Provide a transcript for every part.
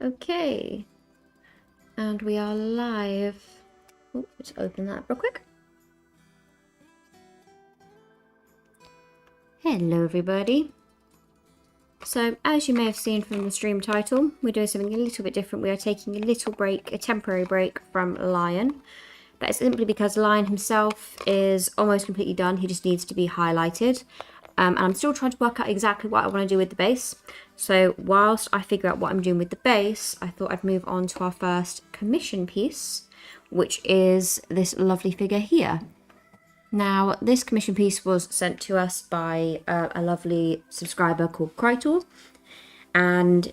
Okay. And we are live. Oh, let's open that real quick. Hello everybody. So, as you may have seen from the stream title, we're doing something a little bit different. We are taking a little break, a temporary break from Lion. That is simply because Lion himself is almost completely done. He just needs to be highlighted. And I'm still trying to work out exactly what I want to do with the base. So whilst I figure out what I'm doing with the base, I thought I'd move on to our first commission piece, which is this lovely figure here. Now, this commission piece was sent to us by a lovely subscriber called Krytor, and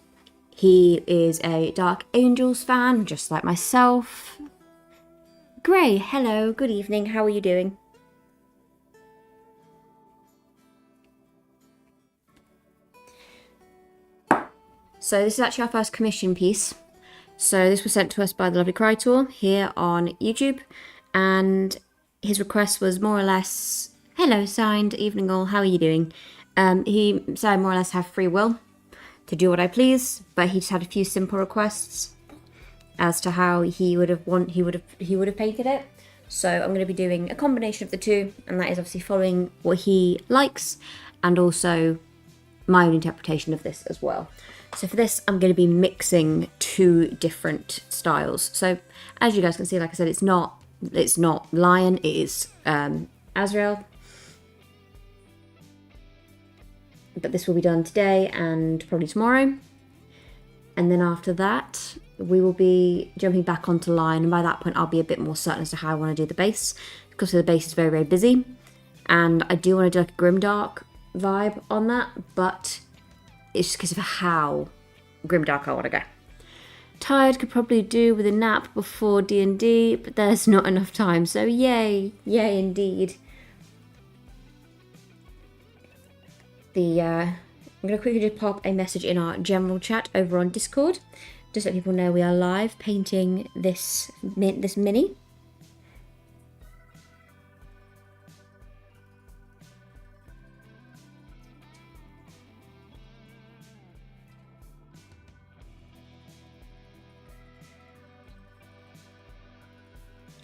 he is a Dark Angels fan, just like myself. Gray, hello, good evening, how are you doing? So this is actually our first commission piece. So this was sent to us by the lovely Krytor here on YouTube, and his request was more or less, hello signed, evening all, how are you doing? He said I more or less have free will to do what I please, but he just had a few simple requests as to how he would have painted it. So I'm going to be doing a combination of the two, and that is obviously following what he likes and also my own interpretation of this as well. So for this, I'm going to be mixing two different styles. So as you guys can see, like I said, it's not Lion, it is Azreal. But this will be done today and probably tomorrow. And then after that, we will be jumping back onto Lion. And by that point, I'll be a bit more certain as to how I want to do the base. Because the base is very, very busy. And I do want to do like a grimdark vibe on that, but it's just because of how grimdark I want to go. Tired could probably do with a nap before D&D, but there's not enough time, so yay indeed. I'm going to quickly just pop a message in our general chat over on Discord, just let people know we are live painting this mini.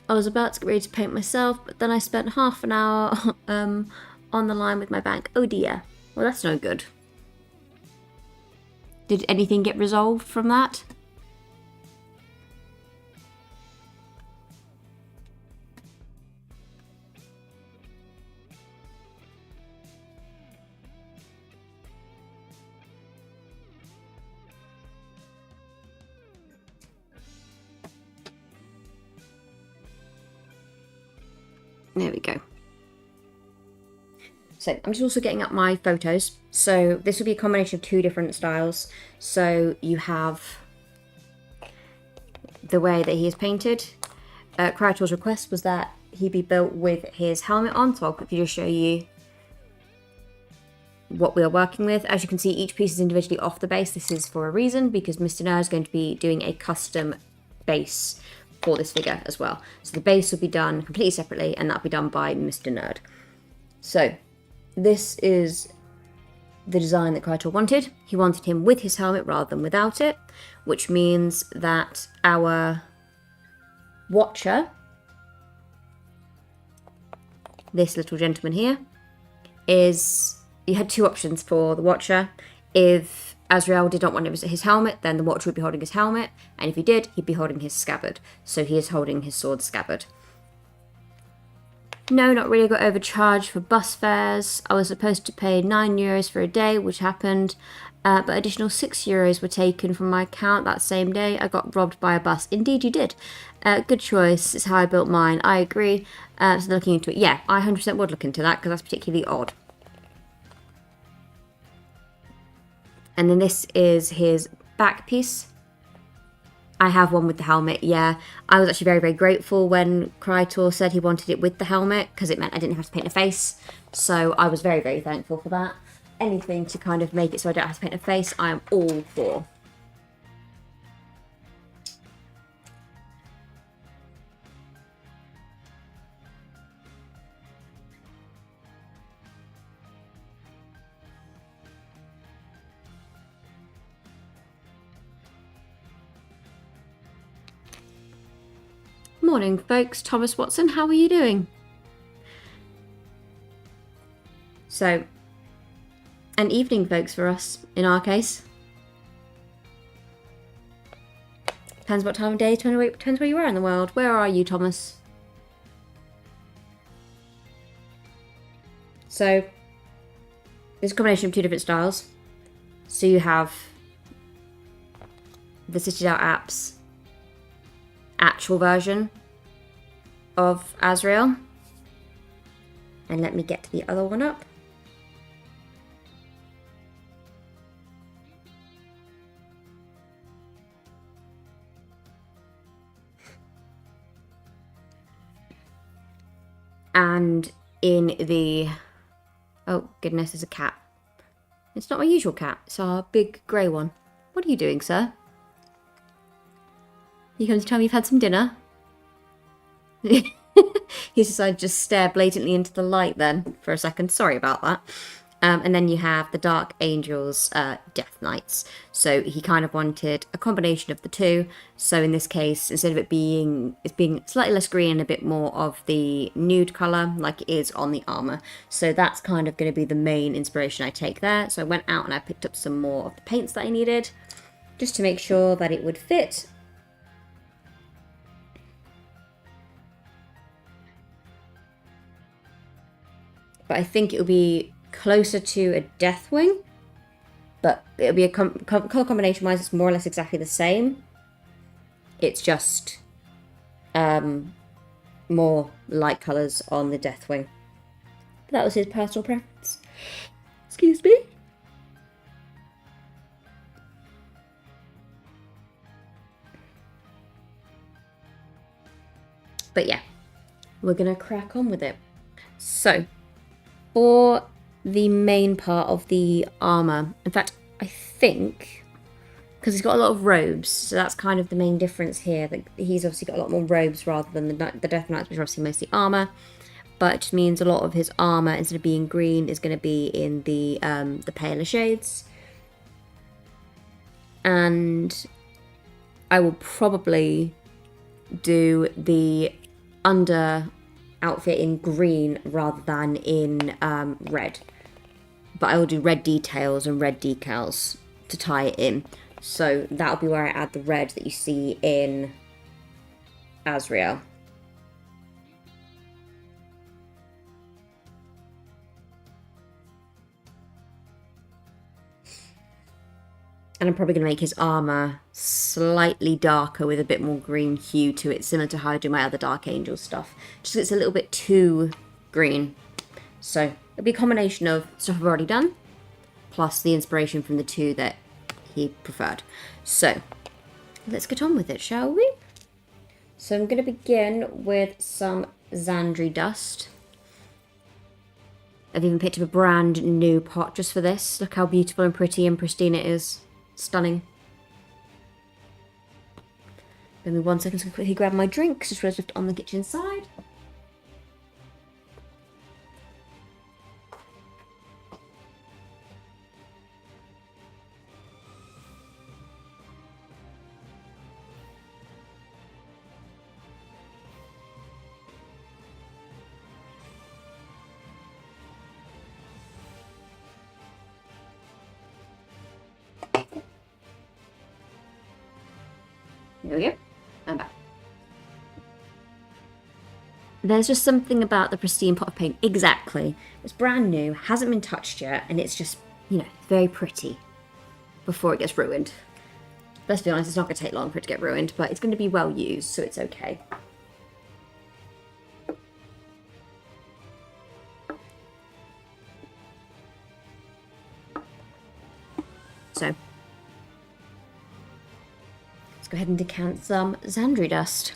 I was about to get ready to paint myself, but then I spent half an hour on the line with my bank. Oh dear. Well, that's no good. Did anything get resolved from that? There we go. So I'm just also getting up my photos. So this will be a combination of two different styles. So you have the way that he is painted. Krytor's request was that he be built with his helmet on. So I'll quickly just show you what we are working with. As you can see, each piece is individually off the base. This is for a reason, because Mr. Nerd is going to be doing a custom base for this figure as well. So the base will be done completely separately, and that'll be done by Mr. Nerd. So this is the design that Krytor wanted. He wanted him with his helmet rather than without it, which means that our Watcher, this little gentleman here, you had two options for the Watcher. If Azreal did not want his helmet, then the Watcher would be holding his helmet, and if he did, he'd be holding his scabbard. So he is holding his sword scabbard. No, not really. I got overcharged for bus fares. I was supposed to pay €9 for a day, which happened, but additional €6 were taken from my account that same day. I got robbed by a bus. Indeed you did. Good choice. It's how I built mine. I agree. So looking into it. Yeah, I 100% would look into that, because that's particularly odd. And then this is his back piece. I have one with the helmet, yeah. I was actually very, very grateful when Krytor said he wanted it with the helmet, because it meant I didn't have to paint a face. So I was very, very thankful for that. Anything to kind of make it so I don't have to paint a face, I am all for. Morning, folks. Thomas Watson, how are you doing? So, an evening, folks, for us, in our case. Depends what time of day, depends where you are in the world. Where are you, Thomas? So, there's a combination of two different styles. So you have the Citadel Apps actual version of Azreal. And let me get the other one up. And in the... Oh, goodness, there's a cat. It's not my usual cat. It's our big grey one. What are you doing, sir? You come to tell me you've had some dinner? He decided to just stare blatantly into the light then for a second. Sorry about that. And then you have the Dark Angels Death Knights. So he kind of wanted a combination of the two. So in this case, instead of it being slightly less green and a bit more of the nude colour like it is on the armour. So that's kind of going to be the main inspiration I take there. So I went out and I picked up some more of the paints that I needed just to make sure that it would fit. But I think it'll be closer to a Deathwing, but it'll be a colour combination wise, it's more or less exactly the same. It's just more light colours on the Deathwing. But that was his personal preference. Excuse me. But yeah, we're gonna crack on with it. So, for the main part of the armour, in fact, I think, because he's got a lot of robes, so that's kind of the main difference here, that he's obviously got a lot more robes rather than the Death Knights, which are obviously mostly armour, but it just means a lot of his armour, instead of being green, is going to be in the paler shades. And I will probably do the under outfit in green rather than in red, but I will do red details and red decals to tie it in, so that'll be where I add the red that you see in Azreal. And I'm probably going to make his armour slightly darker with a bit more green hue to it, similar to how I do my other Dark Angel stuff. Just because it's a little bit too green. So it'll be a combination of stuff I've already done, plus the inspiration from the two that he preferred. So let's get on with it, shall we? So I'm going to begin with some Xandri dust. I've even picked up a brand new pot just for this. Look how beautiful and pretty and pristine it is. Stunning. Give me 1 second to quickly grab my drink, just realized left on the kitchen side. There we go. I'm back. There's just something about the pristine pot of paint. Exactly. It's brand new, hasn't been touched yet, and it's just, you know, very pretty before it gets ruined. Let's be honest, it's not going to take long for it to get ruined, but it's going to be well used, so it's okay. So, go ahead and decant some Xandri dust.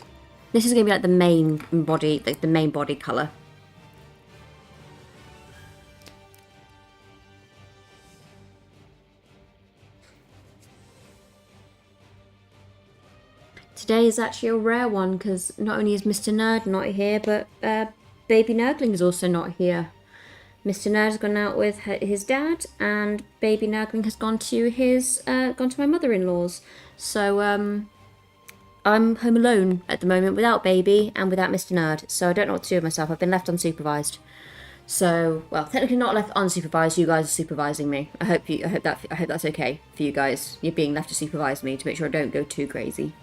This is going to be like the main body, like the main body colour. Today is actually a rare one because not only is Mr. Nerd not here, but Baby Nurgling is also not here. Mr. Nerd has gone out with his dad, and Baby Nurgling has gone to my mother-in-law's. So I'm home alone at the moment without baby and without Mr. Nerd, so I don't know what to do with myself. I've been left unsupervised. So, well, technically not left unsupervised. You guys are supervising me. I hope that's okay for you guys. You're being left to supervise me to make sure I don't go too crazy.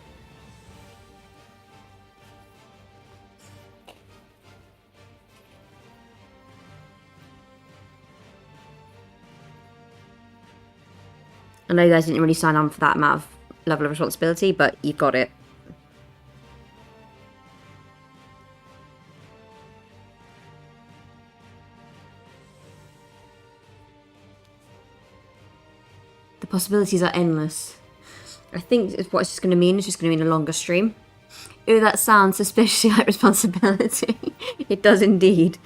I know you guys didn't really sign on for that amount of level of responsibility, but you've got it. The possibilities are endless. I think what it's just going to mean is just going to mean a longer stream. Ooh, that sounds suspiciously like responsibility. It does indeed.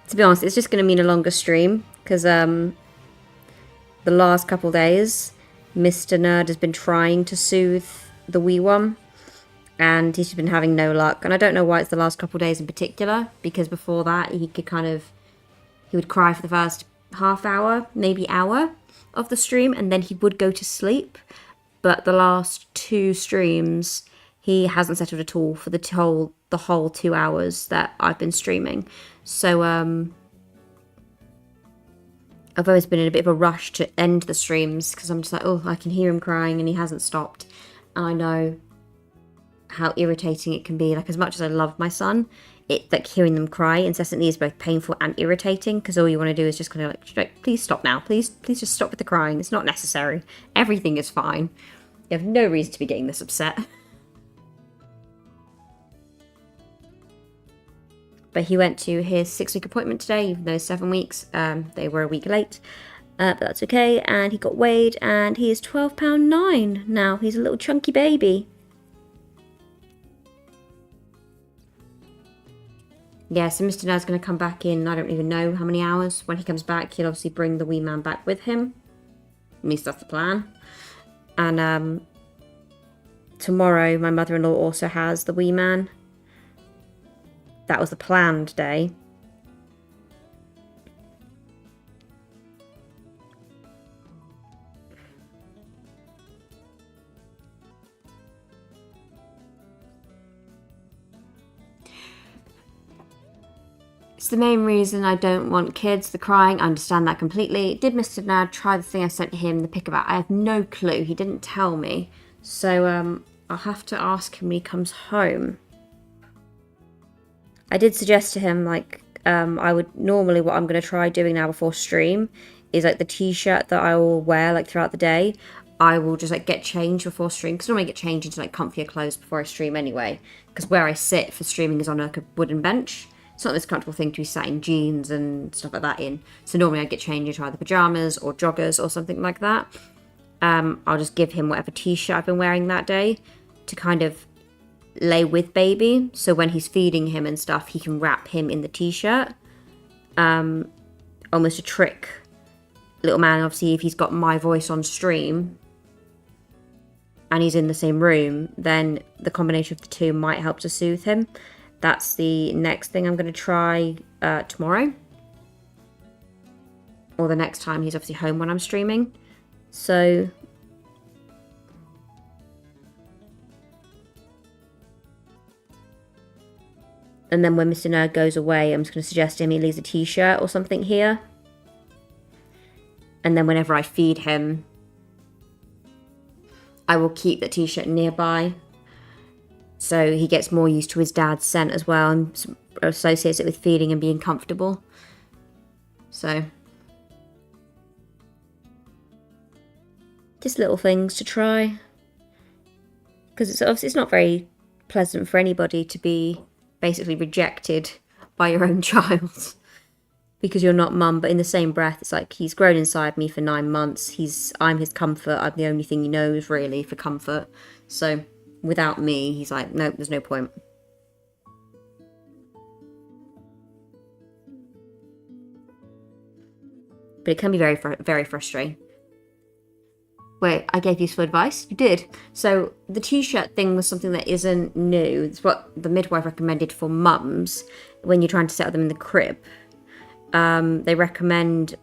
To be honest, it's just going to mean a longer stream, because the last couple days, Mr. Nerd has been trying to soothe the wee one, and he's been having no luck. And I don't know why it's the last couple days in particular, because before that he would cry for the first half hour, maybe hour of the stream, and then he would go to sleep. But the last 2 streams, he hasn't settled at all for the whole 2 hours that I've been streaming. So I've always been in a bit of a rush to end the streams, because I'm just like, oh, I can hear him crying and he hasn't stopped. And I know how irritating it can be. Like, as much as I love my son, like hearing them cry incessantly is both painful and irritating, because all you want to do is just kind of like, please stop now. Please just stop with the crying. It's not necessary. Everything is fine. You have no reason to be getting this upset. But he went to his 6-week appointment today, even though it's 7 weeks. They were a week late. But that's okay. And he got weighed, and he is £12.9 now. He's a little chunky baby. Yeah, so Mr. Nerd's going to come back in, I don't even know how many hours. When he comes back, he'll obviously bring the wee man back with him. At least that's the plan. And tomorrow, my mother-in-law also has the wee man. That was the planned day. It's the main reason I don't want kids, the crying. I understand that completely. Did Mr. Nerd try the thing I sent him, the pick about? I have no clue. He didn't tell me. So I'll have to ask him when he comes home. I did suggest to him, like, I would normally, what I'm going to try doing now before stream is, like, the t-shirt that I will wear, like, throughout the day. I will just, like, get changed before stream, because normally I get changed into, like, comfier clothes before I stream anyway, because where I sit for streaming is on, like, a wooden bench. It's not this comfortable thing to be sat in jeans and stuff like that in. So normally I get changed into either pyjamas or joggers or something like that. I'll just give him whatever t-shirt I've been wearing that day to kind of lay with baby. So when he's feeding him and stuff, he can wrap him in the t-shirt. Almost a trick little man. Obviously, if he's got my voice on stream and he's in the same room, then the combination of the two might help to soothe him. That's the next thing I'm going to try tomorrow. Or the next time he's obviously home when I'm streaming. So and then when Mr. Nerd goes away, I'm just going to suggest him he leaves a t-shirt or something here. And then whenever I feed him, I will keep the t-shirt nearby. So he gets more used to his dad's scent as well and associates it with feeding and being comfortable. So just little things to try. Because it's obviously it's not very pleasant for anybody to be basically rejected by your own child because you're not mum. But in the same breath, it's like he's grown inside me for 9 months. I'm his comfort. I'm the only thing he knows really for comfort. So without me, he's like, nope, there's no point. But it can be very, very frustrating. Wait, I gave useful advice? You did. So the t-shirt thing was something that isn't new. It's what the midwife recommended for mums when you're trying to settle them in the crib. They recommend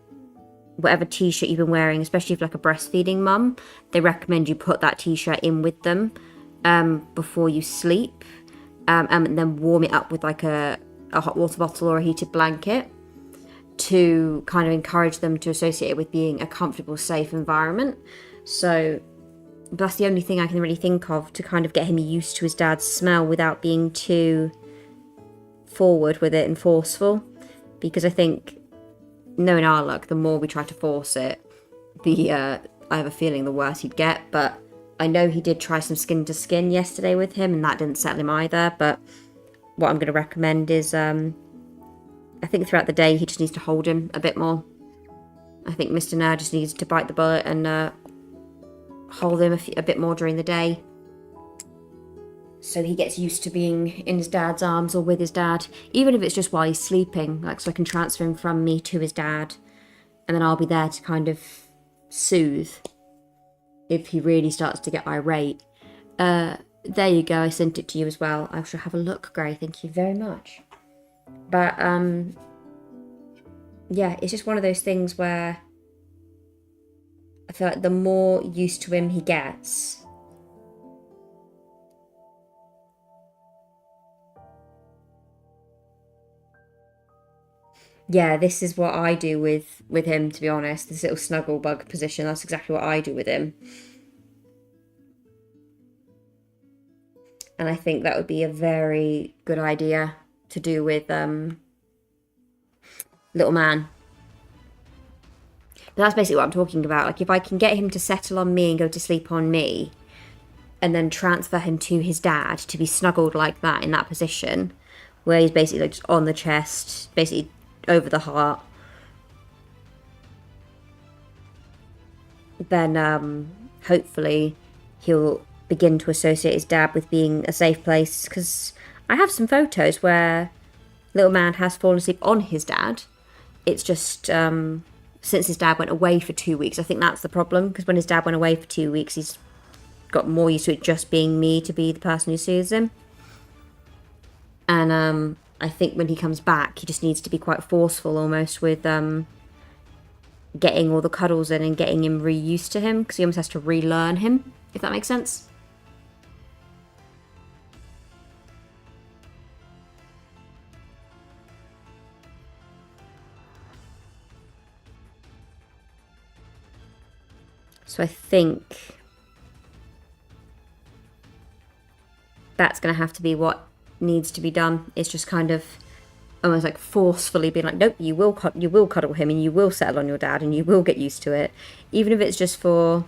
whatever t-shirt you've been wearing, especially if like a breastfeeding mum, they recommend you put that t-shirt in with them. before you sleep, and then warm it up with like a hot water bottle or a heated blanket to kind of encourage them to associate it with being a comfortable, safe environment. So that's the only thing I can really think of to kind of get him used to his dad's smell without being too forward with it and forceful. Because I think, knowing our luck, the more we try to force it, I have a feeling the worse he'd get. But I know he did try some skin to skin yesterday with him, and that didn't settle him either. But what I'm going to recommend is, I think throughout the day he just needs to hold him a bit more. I think Mr. Nerd just needs to bite the bullet and hold him a bit more during the day, so he gets used to being in his dad's arms or with his dad, even if it's just while he's sleeping, like, so I can transfer him from me to his dad, and then I'll be there to kind of soothe if he really starts to get irate. There you go, I sent it to you as well. I shall have a look, Gray, thank you very much. But yeah, it's just one of those things where I feel like the more used to him he gets, yeah, this is what I do with him, to be honest. This little snuggle bug position, that's exactly what I do with him. And I think that would be a very good idea to do with little man. But that's basically what I'm talking about. Like, if I can get him to settle on me and go to sleep on me, and then transfer him to his dad to be snuggled like that in that position, where he's basically like just on the chest, basically over the heart, then hopefully he'll begin to associate his dad with being a safe place. Because I have some photos where little man has fallen asleep on his dad. It's just since his dad went away for 2 weeks, I think that's the problem. Because when his dad went away for 2 weeks, he's got more used to it just being me to be the person who soothes him. And I think when he comes back, he just needs to be quite forceful almost with getting all the cuddles in and getting him re-used to him, because he almost has to relearn him, if that makes sense. So I think that's going to have to be what needs to be done. It's just kind of almost like forcefully being like, nope, you will cuddle him and you will settle on your dad and you will get used to it, even if it's just for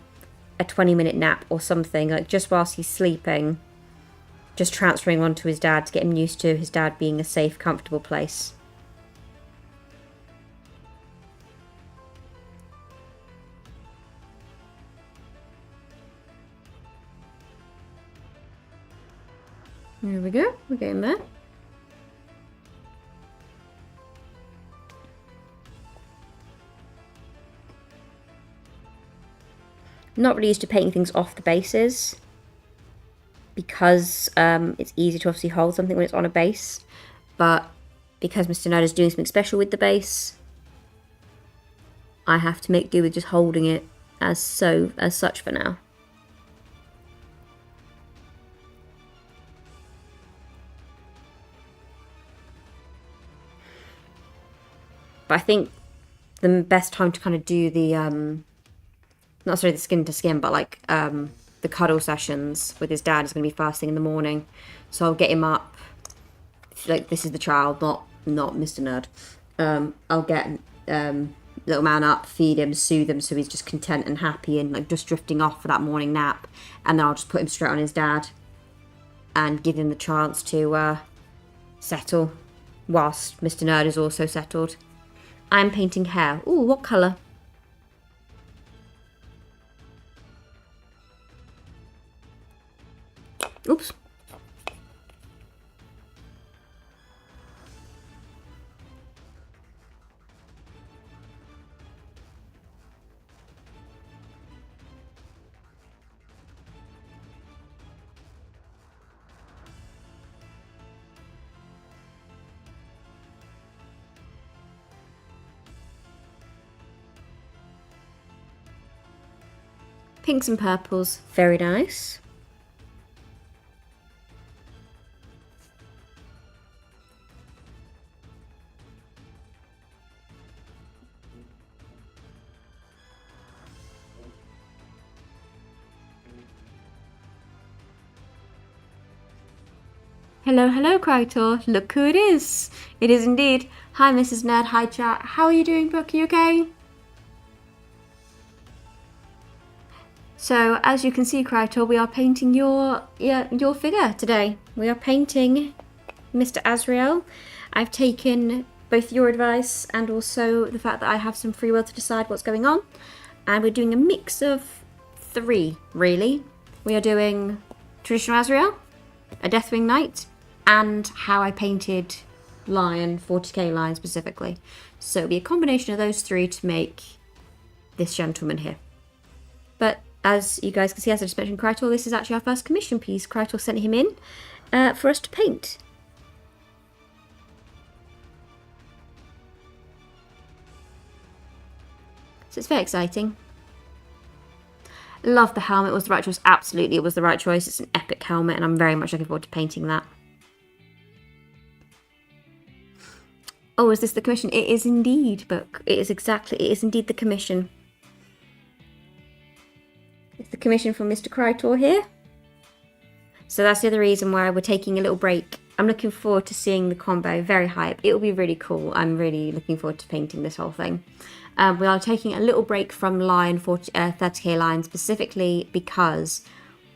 a 20-minute nap or something, like just whilst he's sleeping, just transferring onto his dad to get him used to his dad being a safe, comfortable place. There we go, we're getting there. Not really used to painting things off the bases, because it's easy to obviously hold something when it's on a base, but because Mr. Nerd is doing something special with the base, I have to make do with just holding it as such for now. But I think the best time to kind of do the, not necessarily the skin to skin, but like the cuddle sessions with his dad is going to be first thing in the morning. So I'll get him up, like this is the child, not Mr. Nerd. I'll get little man up, feed him, soothe him so he's just content and happy and like just drifting off for that morning nap. And then I'll just put him straight on his dad and give him the chance to settle whilst Mr. Nerd is also settled. I'm painting hair. Ooh, what colour? Oops. Pinks and purples, very nice. Hello, hello, Krytor. Look who it is. It is indeed. Hi, Mrs. Nerd. Hi, chat. How are you doing, Brooke? You okay? So, as you can see, Krytor, we are painting your figure today. We are painting Mr. Azreal. I've taken both your advice and also the fact that I have some free will to decide what's going on. And we're doing a mix of 3, really. We are doing traditional Azreal, a Deathwing Knight, and how I painted Lion, 40k Lion specifically. So it'll be a combination of those 3 to make this gentleman here. But as you guys can see, as I just mentioned, Krytor, this is actually our first commission piece. Krytor sent him in for us to paint. So it's very exciting. Love the helmet. Was the right choice? Absolutely, it was the right choice. It's an epic helmet, and I'm very much looking forward to painting that. Oh, is this the commission? It is indeed, Book. It is indeed the commission. It's the commission from Mr. Krytor here. So that's the other reason why we're taking a little break. I'm looking forward to seeing the combo. Very hype. It will be really cool. I'm really looking forward to painting this whole thing. We are taking a little break from Lion 30k Lion specifically because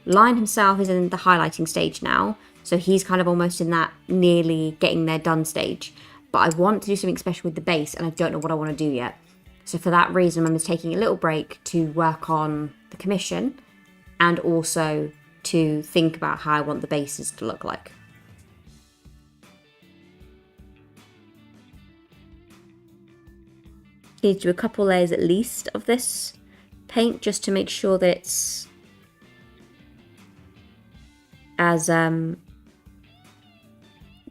Lion himself is in the highlighting stage now. So he's kind of almost in that nearly getting there done stage. But I want to do something special with the base and I don't know what I want to do yet. So for that reason, I'm just taking a little break to work on the commission and also to think about how I want the bases to look like. Need to do a couple layers at least of this paint just to make sure that it's as good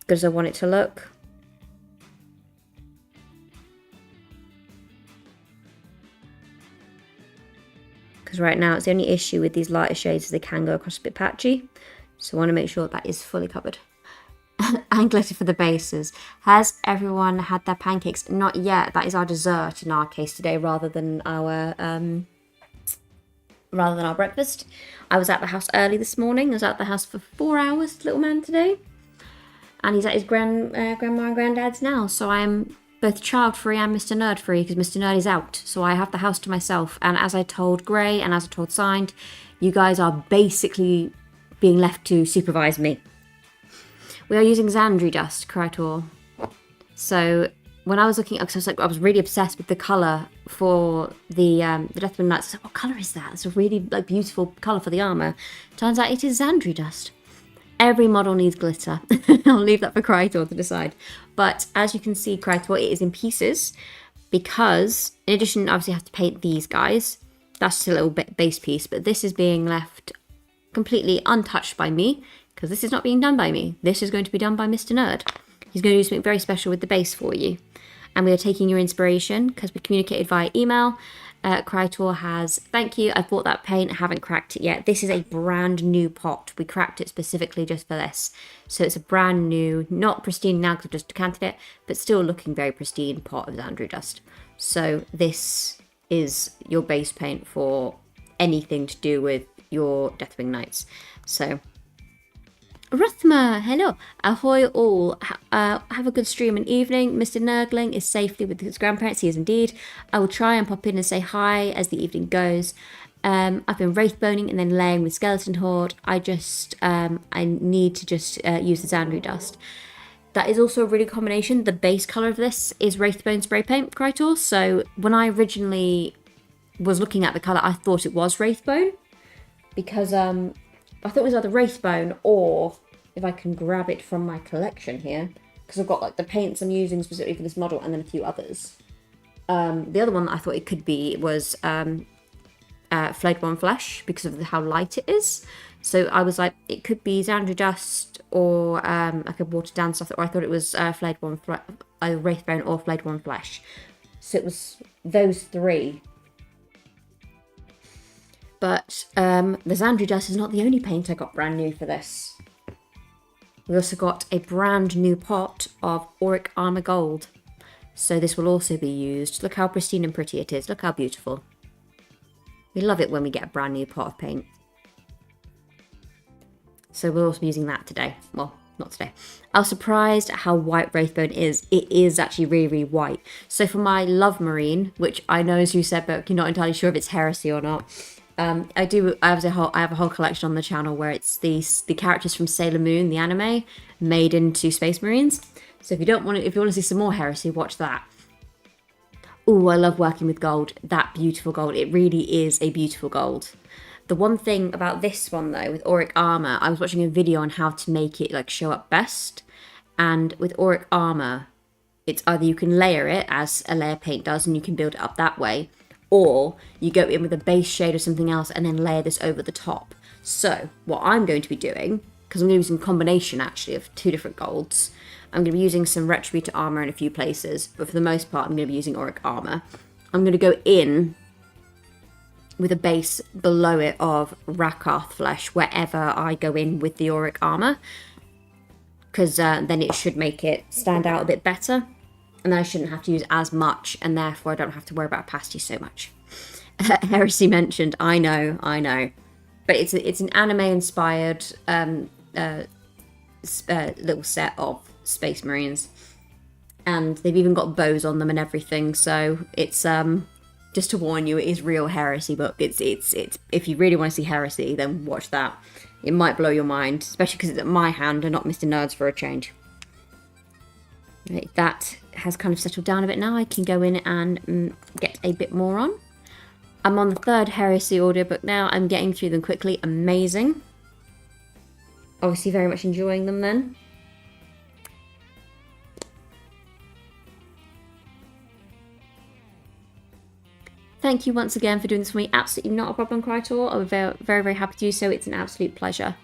as I want it to look. Because right now it's the only issue with these lighter shades is they can go across a bit patchy. So I want to make sure that is fully covered. And glitter for the bases. Has everyone had their pancakes? Not yet. That is our dessert in our case today, rather than our breakfast. I was at the house early this morning. I was at the house for 4 hours, little man today, and he's at his grandma and granddad's now. So I am both child free and Mr. Nerd free because Mr. Nerd is out. So I have the house to myself. And as I told Gray and as I told Signed, you guys are basically being left to supervise me. We are using Xandri dust, Krytor. So when I was looking, because I was really obsessed with the colour for the Deathwing Knights. I was like, what colour is that? It's a really beautiful colour for the armour. Turns out it is Xandri dust. Every model needs glitter. I'll leave that for Krytor to decide. But as you can see, Krytor, it is in pieces because, in addition, obviously, I have to paint these guys. That's just a little base piece, but this is being left completely untouched by me because this is not being done by me. This is going to be done by Mr. Nerd. He's going to do something very special with the base for you. And we are taking your inspiration because we communicated via email. Krytor has, thank you, I've bought that paint, I haven't cracked it yet. This is a brand new pot. We cracked it specifically just for this. So it's a brand new, not pristine now because I've just decanted it, but still looking very pristine pot of Xandri dust. So this is your base paint for anything to do with your Deathwing Knights. So Rothmer, hello. Ahoy all. Have a good stream and evening. Mr. Nurgling is safely with his grandparents. He is indeed. I will try and pop in and say hi as the evening goes. I've been wraithboning and then laying with Skeleton Horde. I need to just use the Xandri dust. That is also a really good combination. The base colour of this is Wraithbone spray paint, Krytor. So when I originally was looking at the colour, I thought it was Wraithbone. Because I thought it was either Wraithbone or, if I can grab it from my collection here, because I've got like the paints I'm using specifically for this model and then a few others. The other one that I thought it could be was Flayed One Flesh because of how light it is. So I was like, it could be Xandri dust or like a watered down stuff, or I thought it was either Wraithbone or Flayed One Flesh. So it was those 3. But the Xandri dust is not the only paint I got brand new for this. We also got a brand new pot of Auric Armour Gold. So this will also be used. Look how pristine and pretty it is. Look how beautiful. We love it when we get a brand new pot of paint. So we'll also be using that today. Well, not today. I was surprised at how white Wraithbone is. It is actually really, really white. So for my Love Marine, which I know as you said, but you're not entirely sure if it's heresy or not. I have a whole collection on the channel where it's the characters from Sailor Moon, the anime, made into Space Marines. So if you want to see some more heresy, watch that. Oh, I love working with gold. That beautiful gold. It really is a beautiful gold. The one thing about this one though, with auric armor, I was watching a video on how to make it like show up best. And with auric armor, it's either you can layer it as a layer paint does and you can build it up that way, or you go in with a base shade or something else and then layer this over the top. So what I'm going to be doing, because I'm going to be using a combination actually of 2 different golds, I'm going to be using some Retributor armor in a few places, but for the most part I'm going to be using auric armor. I'm going to go in with a base below it of Rakarth flesh wherever I go in with the auric armor, because then it should make it stand out a bit better, and then I shouldn't have to use as much, and therefore I don't have to worry about opacity so much. Heresy mentioned, I know, but it's an anime-inspired little set of Space Marines, and they've even got bows on them and everything. So it's just to warn you, it is real heresy, but it's if you really want to see heresy, then watch that. It might blow your mind, especially because it's at my hand and not Mr. Nerd's for a change. Right, that has kind of settled down a bit now. I can go in and get a bit more on. I'm on the 3rd heresy audiobook now. I'm getting through them quickly. Amazing. Obviously very much enjoying them then. Thank you once again for doing this for me. Absolutely not a problem, Krytor. I'm very, very, very happy to do so. It's an absolute pleasure.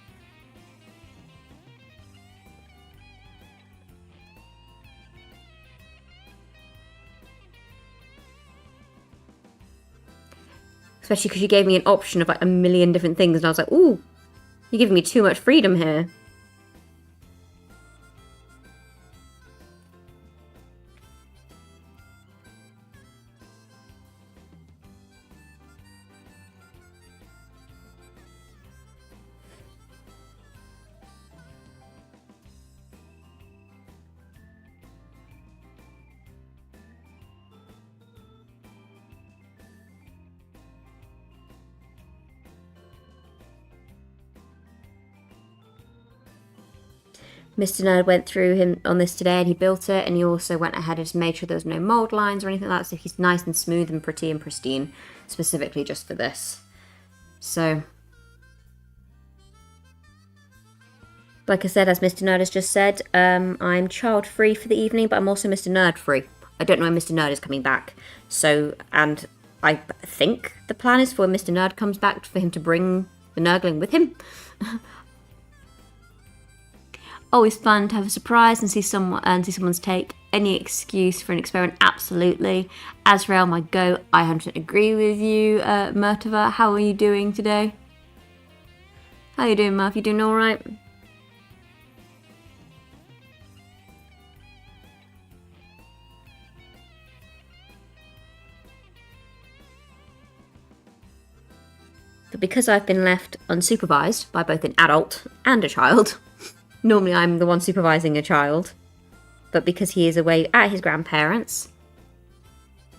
Especially because you gave me an option of like a million different things, and I was like, ooh, you're giving me too much freedom here. Mr. Nerd went through him on this today and he built it, and he also went ahead and just made sure there was no mold lines or anything like that, so he's nice and smooth and pretty and pristine, specifically just for this. So, like I said, as Mr. Nerd has just said, I'm child-free for the evening, but I'm also Mr. Nerd-free. I don't know when Mr. Nerd is coming back, so, and I think the plan is for when Mr. Nerd comes back for him to bring the Nurgling with him. Always fun to have a surprise and see someone's take. Any excuse for an experiment, absolutely. Azreal, my goat, I 100% agree with you. Murtava, how are you doing today? How are you doing, Murph? You doing all right? But because I've been left unsupervised by both an adult and a child, normally I'm the one supervising a child, but because he is away at his grandparents,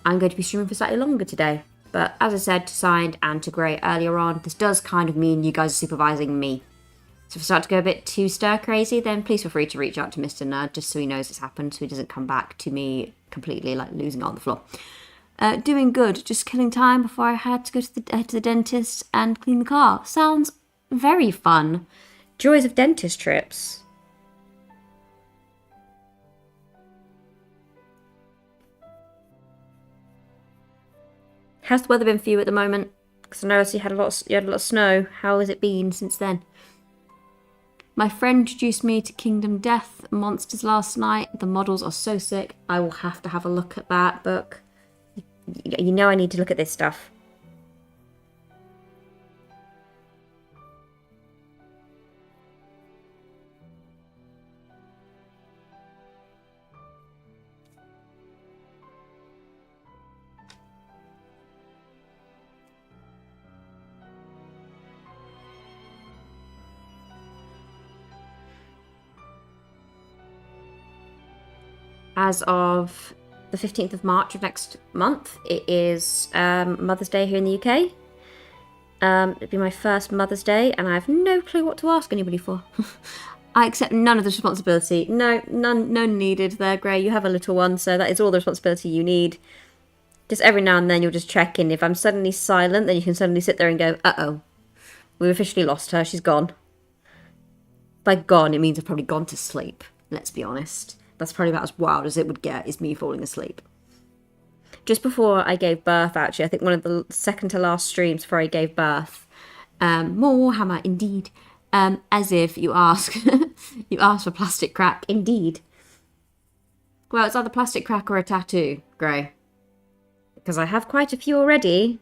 I'm going to be streaming for slightly longer today. But as I said to Signed and to Grey earlier on, this does kind of mean you guys are supervising me. So if I start to go a bit too stir crazy, then please feel free to reach out to Mr. Nerd just so he knows it's happened, so he doesn't come back to me completely like losing it on the floor. Doing good, just killing time before I had to go to the dentist and clean the car. Sounds very fun. Joys of dentist trips. How's the weather been for you at the moment? Because I noticed you had a lot of snow. How has it been since then? My friend introduced me to Kingdom Death Monsters last night. The models are so sick. I will have to have a look at that book. You know I need to look at this stuff. as of the 15th of March of next month, it is Mother's Day here in the UK. It'd be my first Mother's Day, and I have no clue what to ask anybody for. I accept none of the responsibility. No, none needed there, Gray. You have a little one, so that is all the responsibility you need. Just every now and then you'll just check in. If I'm suddenly silent, then you can suddenly sit there and go, uh-oh, we've officially lost her, she's gone. By gone, it means I've probably gone to sleep, let's be honest. That's probably about as wild as it would get, is me falling asleep. Just before I gave birth, actually, I think one of the second to last streams before I gave birth, more Warhammer, indeed. As if you ask, you ask for plastic crack, indeed. Well, it's either plastic crack or a tattoo, Gray. Because I have quite a few already.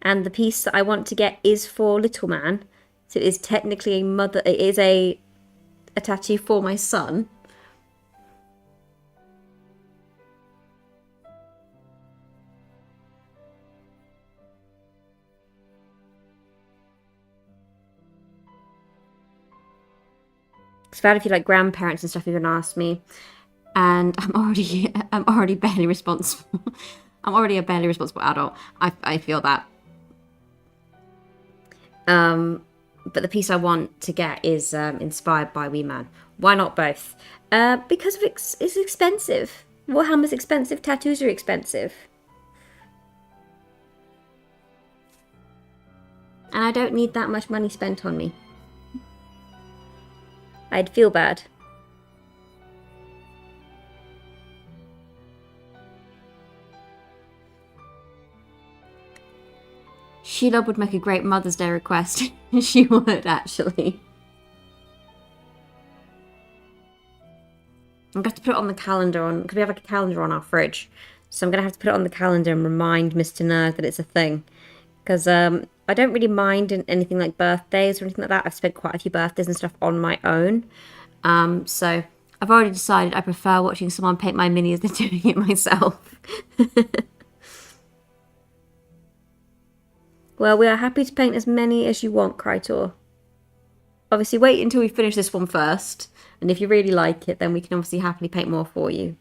And the piece that I want to get is for Little Man. So it is technically it is a tattoo for my son. It's bad if you like grandparents and stuff, you're gonna ask me. And I'm already barely responsible. I'm already a barely responsible adult. I feel that. But the piece I want to get is inspired by Wee Man. Why not both? Because it's expensive. Warhammer's expensive. Tattoos are expensive. And I don't need that much money spent on me. I'd feel bad. Sheila would make a great Mother's Day request. She would, actually. I'm going to have to put it on the calendar, because we have like a calendar on our fridge. So I'm going to have to put it on the calendar and remind Mr. Nerd that it's a thing. Because I don't really mind anything like birthdays or anything like that. I've spent quite a few birthdays and stuff on my own. So I've already decided I prefer watching someone paint my minis than doing it myself. Well, we are happy to paint as many as you want, Krytor. Obviously, wait until we finish this one first. And if you really like it, then we can obviously happily paint more for you.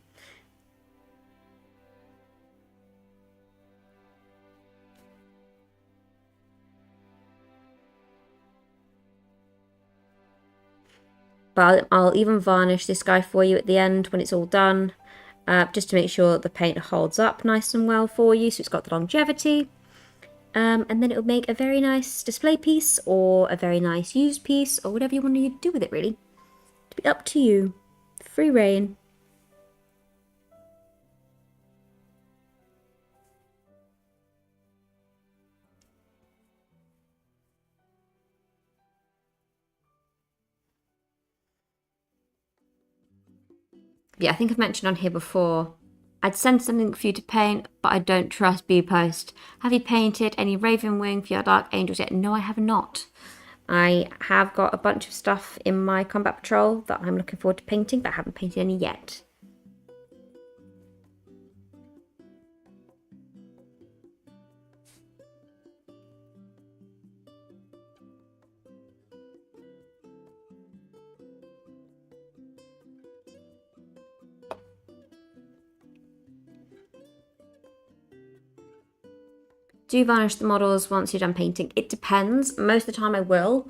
But I'll even varnish this guy for you at the end when it's all done. Just to make sure that the paint holds up nice and well for you. So it's got the longevity. And then it'll make a very nice display piece or a very nice used piece or whatever you want to do with it, really. It'll be up to you. Free reign. Yeah, I think I've mentioned on here before, I'd send something for you to paint, but I don't trust B-Post. Have you painted any Raven Wing for your Dark Angels yet? No, I have not. I have got a bunch of stuff in my Combat Patrol that I'm looking forward to painting, but I haven't painted any yet. Do you varnish the models once you're done painting? It depends. Most of the time I will.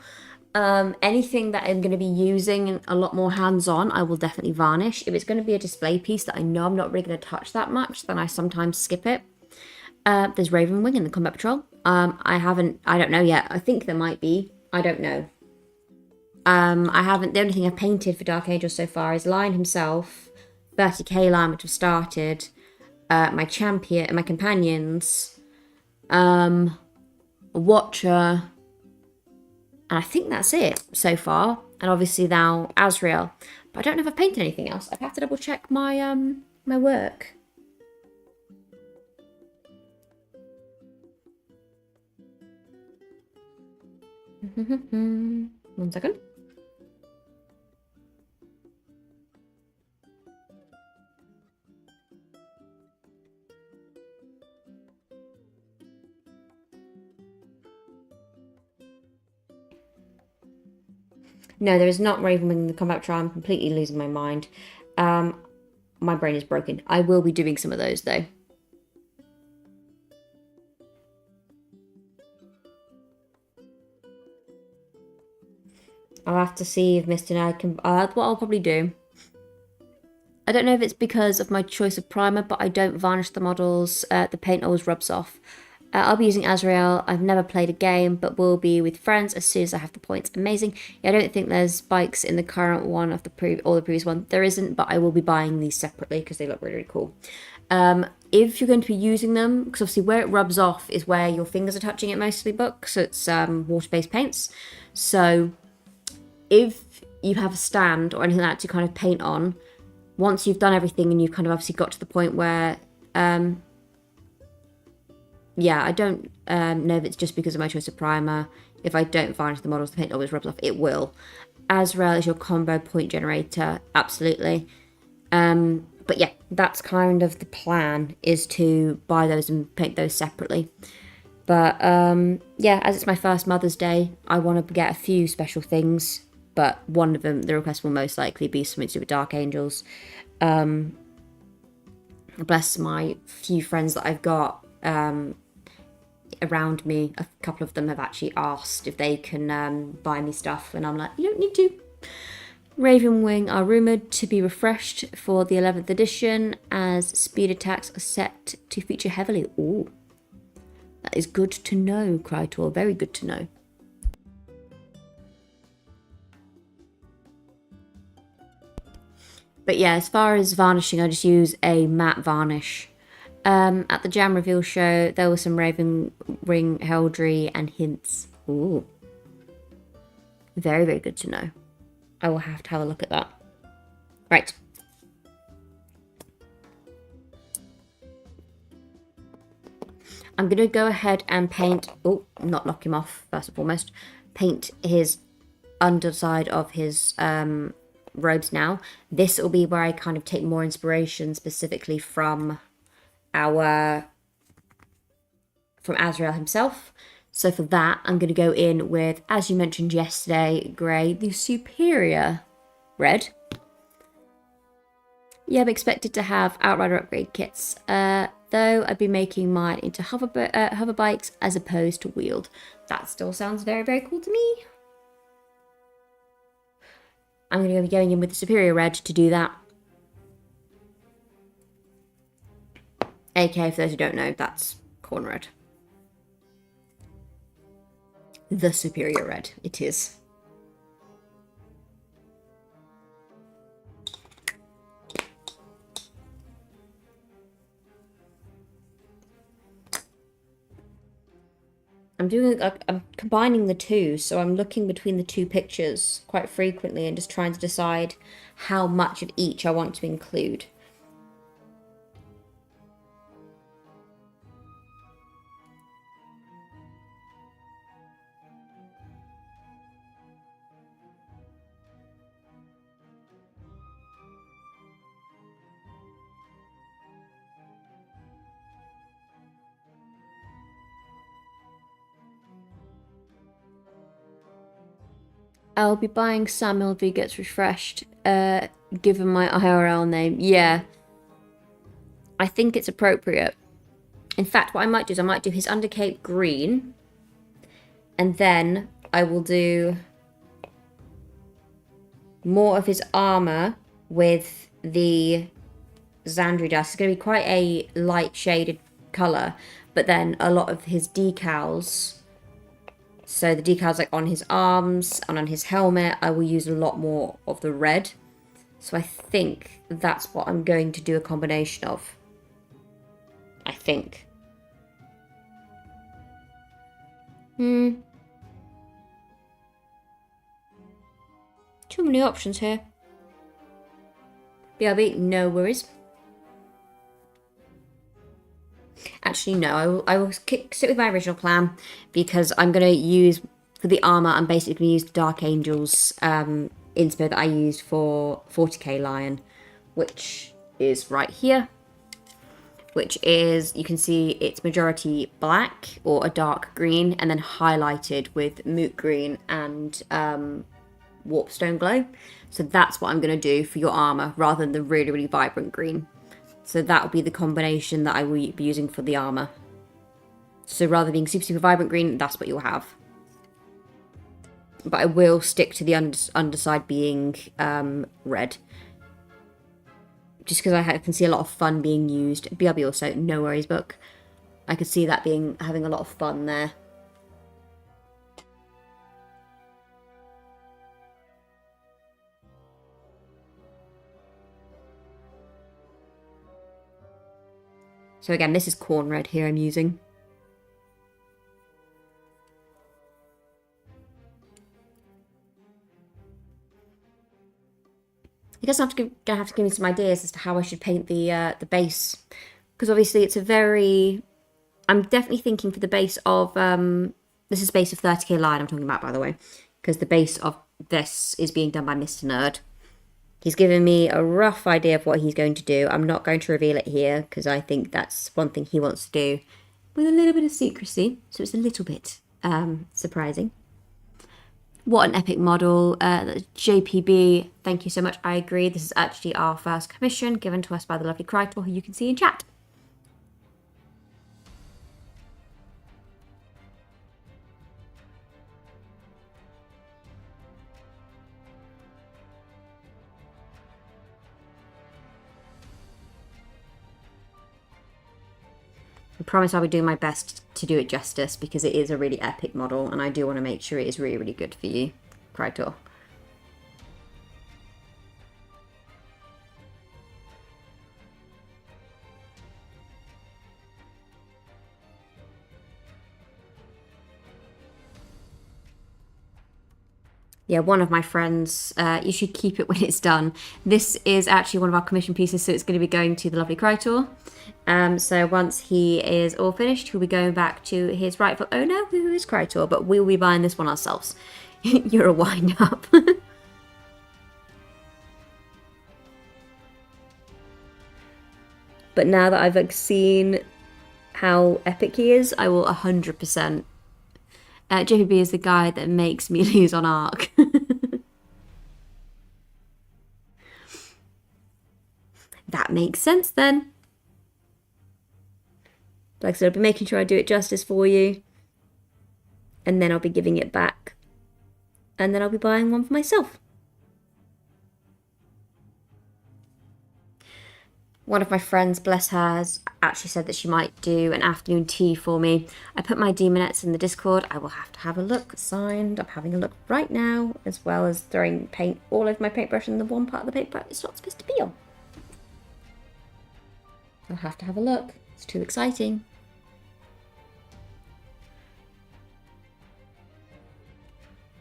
Anything that I'm going to be using a lot more hands-on, I will definitely varnish. If it's going to be a display piece that I know I'm not really going to touch that much, then I sometimes skip it. There's Raven Wing in the Combat Patrol. I don't know yet. I think there might be. I don't know. The only thing I've painted for Dark Angels so far is Lion himself, 30k Lion, which I've started, my champion, my companions, a Watcher, and I think that's it so far. And obviously now Azreal, but I don't know if I've painted anything else. I'd have to double check my my work. One second. No, there is not Ravenwing in the Combat Trial. I'm completely losing my mind. my brain is broken. I will be doing some of those though. I'll have to see if Mr. Nerd can... what I'll probably do... I don't know if it's because of my choice of primer, but I don't varnish the models. The paint always rubs off. I'll be using Azreal. I've never played a game, but will be with friends as soon as I have the points. Amazing. Yeah, I don't think there's bikes in the current one of the previous one. There isn't, but I will be buying these separately because they look really, really cool. If you're going to be using them, because obviously where it rubs off is where your fingers are touching it mostly, so it's water-based paints. So if you have a stand or anything like that to kind of paint on, once you've done everything and you've kind of obviously got to the point where, yeah, I don't know if it's just because of my choice of primer. If I don't varnish the models, the paint always rubs off. It will. Azreal is your combo point generator, absolutely. But yeah, that's kind of the plan, is to buy those and paint those separately. But yeah, as it's my first Mother's Day, I want to get a few special things. But one of them, the request will most likely be something to do with Dark Angels. Bless my few friends that I've got around me. A couple of them have actually asked if they can buy me stuff. And I'm like, you don't need to. Ravenwing are rumoured to be refreshed for the 11th edition, as speed attacks are set to feature heavily. Ooh, that is good to know, Krytor. Very good to know. But yeah, as far as varnishing, I just use a matte varnish. At the Jam Reveal show, there was some Raven Ring heraldry and hints. Ooh. Very, very good to know. I will have to have a look at that. Right. I'm going to go ahead and paint... Oh, not knock him off, first and foremost. Paint his underside of his... robes now. This will be where I kind of take more inspiration specifically from Azreal himself. So for that, I'm going to go in with, as you mentioned yesterday, Grey, the superior red. Yeah, I'm expected to have Outrider upgrade kits, though I'd be making mine into hover bikes as opposed to wheeled. That still sounds very, very cool to me. I'm going to be going in with the superior red to do that. AK, for those who don't know, that's corn red. The superior red, it is. I'm combining the two, so I'm looking between the two pictures quite frequently and just trying to decide how much of each I want to include. I'll be buying Samuel if he gets refreshed, given my IRL name. Yeah. I think it's appropriate. In fact, what I might do is I might do his undercape green. And then I will do more of his armour with the Xandri dust. It's going to be quite a light shaded colour. But then a lot of his decals... So the decals like on his arms and on his helmet, I will use a lot more of the red. So I think that's what I'm going to do a combination of. I think. Too many options here. BRB, no worries. Actually, no, I will stick with my original plan, because I'm going to use, for the armour, I'm basically going to use the Dark Angels inspo that I used for 40k Lion, which is right here, which is, you can see it's majority black or a dark green, and then highlighted with moot green and warpstone glow. So that's what I'm going to do for your armor rather than the really, really vibrant green. So that will be the combination that I will be using for the armor. So rather than being super, super vibrant green, that's what you'll have. But I will stick to the underside being red. Just because I can see a lot of fun being used. BRB also, no worries book. I could see that having a lot of fun there. So again, this is corn red here I'm using. I guess I'm gonna have to give me some ideas as to how I should paint the base, because obviously it's a very. I'm definitely thinking for the base of this is base of 30k line I'm talking about, by the way, because the base of this is being done by Mr. Nerd. He's given me a rough idea of what he's going to do. I'm not going to reveal it here because I think that's one thing he wants to do with a little bit of secrecy, so it's a little bit surprising. What an epic model. JPB, thank you so much. I agree. This is actually our first commission given to us by the lovely Krytor, who you can see in chat. I promise I'll be doing my best to do it justice because it is a really epic model and I do want to make sure it is really, really good for you, Krytor. Yeah, one of my friends, you should keep it when it's done. This is actually one of our commission pieces, so it's going to be going to the lovely Krytor. So once he is all finished, he'll be going back to his rightful owner, who is Krytor, but we'll be buying this one ourselves. You're a wind-up. But now that I've seen how epic he is, I will 100%. JPB is the guy that makes me lose on Arc. That makes sense then. Like I said, I'll be making sure I do it justice for you. And then I'll be giving it back. And then I'll be buying one for myself. One of my friends, bless her, has actually said that she might do an afternoon tea for me. I put my demonettes in the Discord. I will have to have a look. Signed. I'm having a look right now, as well as throwing paint all over my paintbrush and the one part of the paintbrush it's not supposed to be on. I'll have to have a look. It's too exciting.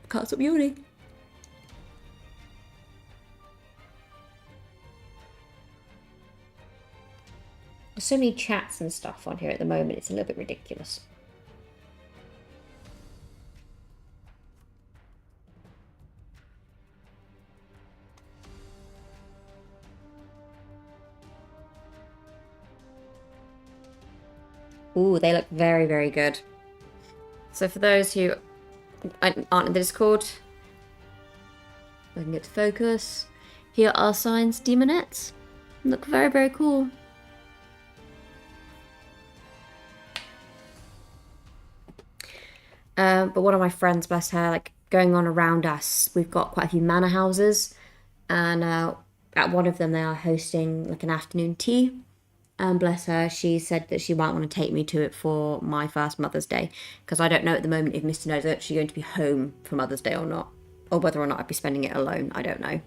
Can't stop yawning. There's so many chats and stuff on here at the moment, it's a little bit ridiculous. Ooh, they look very, very good. So for those who aren't in the Discord, I can get to focus. Here are Sign's demonettes. Look very, very cool. But one of my friends, bless her, like going on around us, we've got quite a few manor houses, and at one of them they are hosting like an afternoon tea. And bless her, she said that she might want to take me to it for my first Mother's Day, because I don't know at the moment if Mr. No is actually going to be home for Mother's Day or not, or whether or not I'd be spending it alone. I don't know.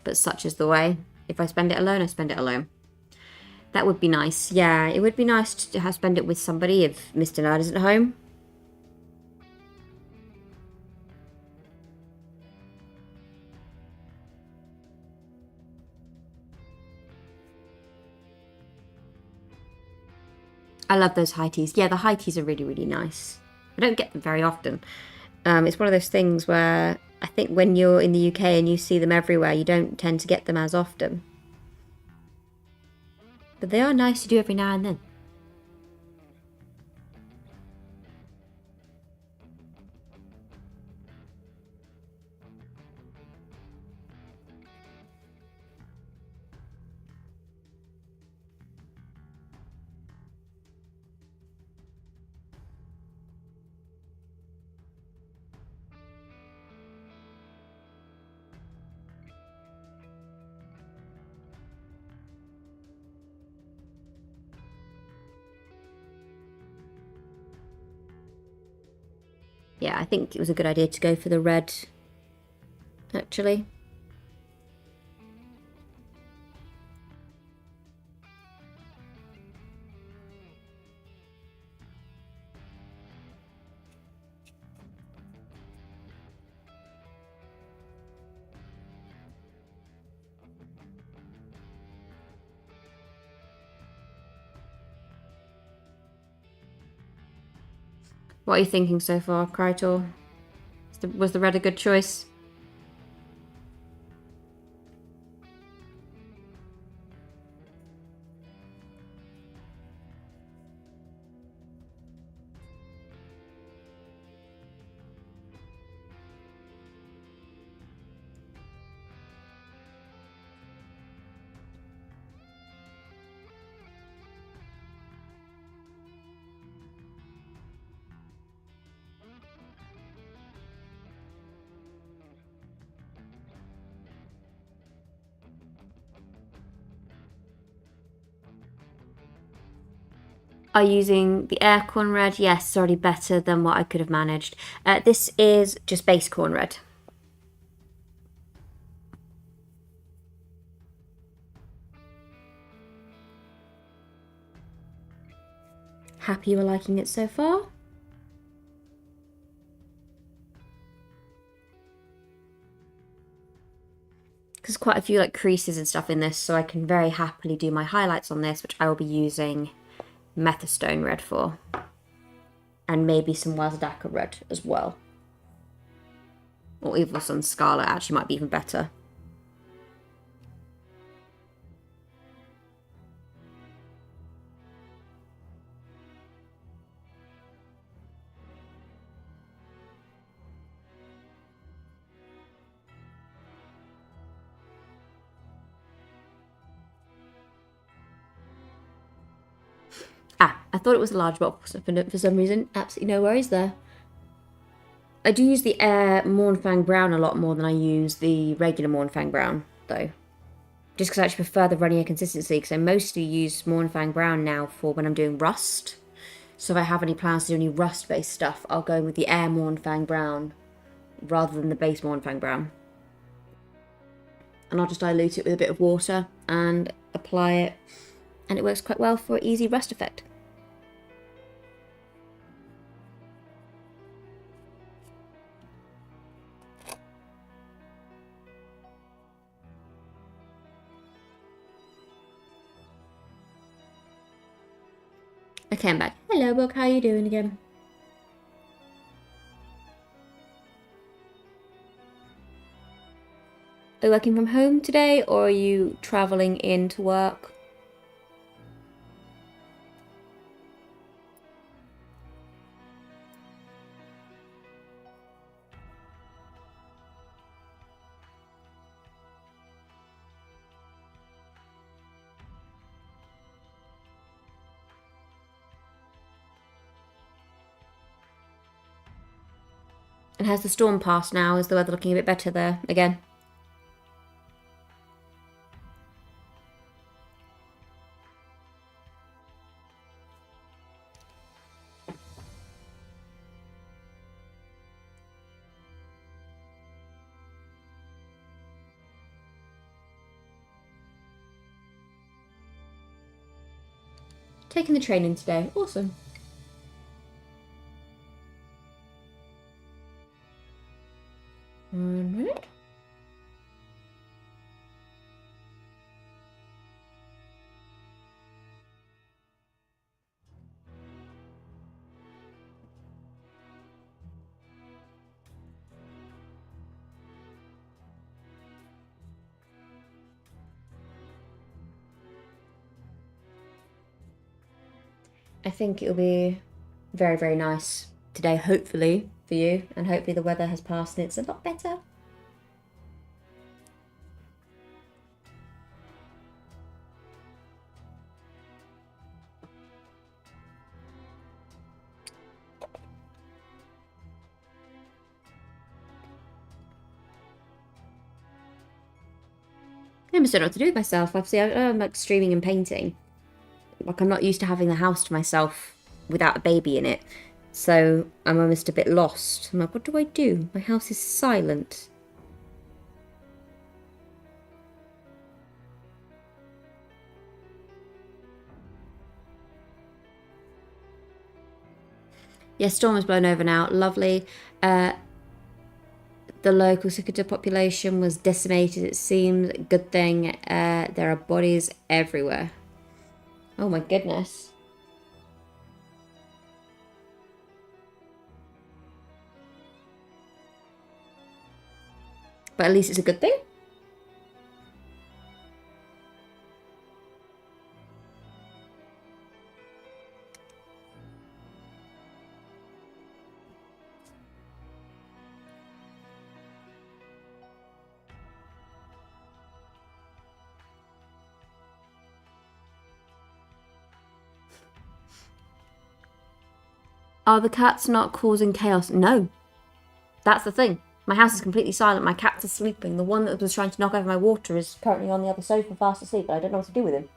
But such is the way. If I spend it alone, I spend it alone. That would be nice. Yeah, it would be nice to have spend it with somebody if Mr. Nerd isn't home. I love those high teas. Yeah, the high teas are really, really nice. I don't get them very often. It's one of those things where I think when you're in the UK and you see them everywhere, you don't tend to get them as often. But they are nice to do every now and then. Yeah, I think it was a good idea to go for the red, actually. What are you thinking so far, Krytor? Was the red a good choice? Are using the aircorn red? Yes, it's already better than what I could have managed. This is just base corn red. Happy you are liking it so far? Because quite a few like creases and stuff in this, so I can very happily do my highlights on this, which I will be using Methystone red for. And maybe some Wazadaka red as well. Or even some Scarlet actually might be even better. I thought it was a large box for some reason. Absolutely no worries there. I do use the Air Mournfang Brown a lot more than I use the regular Mournfang Brown, though. Just because I actually prefer the runnier consistency, because I mostly use Mournfang Brown now for when I'm doing Rust. So if I have any plans to do any Rust-based stuff, I'll go with the Air Mournfang Brown rather than the base Mournfang Brown. And I'll just dilute it with a bit of water and apply it, and it works quite well for an easy Rust effect. Okay, I'm back. Hello, Book. How are you doing again? Are you working from home today, or are you travelling in to work? And has the storm passed now? Is the weather looking a bit better there again? Taking the train in today. Awesome. One minute. I think it'll be very, very nice today, hopefully, for you. And hopefully the weather has passed and it's a lot better. I just don't know what to do with myself. Obviously, I'm like streaming and painting. Like, I'm not used to having the house to myself without a baby in it. So I'm almost a bit lost. I'm like, what do I do? My house is silent. Yes, storm has blown over now. Lovely. The local cicada population was decimated, it seems. Good thing. There are bodies everywhere. Oh my goodness. But at least it's a good thing. Are the cats not causing chaos? No. That's the thing. My house is completely silent. My cats are sleeping. The one that was trying to knock over my water is currently on the other sofa fast asleep, but I don't know what to do with him.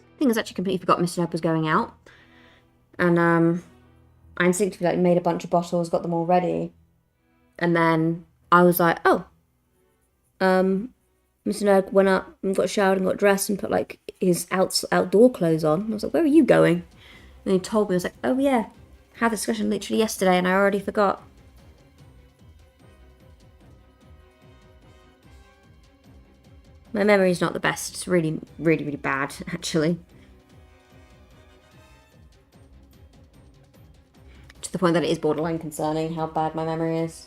I think I actually completely forgot Mr. Ned was going out. And I instinctively like made a bunch of bottles, got them all ready. And then I was like, oh. Mr. Ned went up and got showered and got dressed and put like his outdoor clothes on. And I was like, where are you going? And he told me, I was like, oh yeah. Had the discussion literally yesterday and I already forgot. My memory's not the best. It's really, really, really bad, actually. To the point that it is borderline concerning how bad my memory is.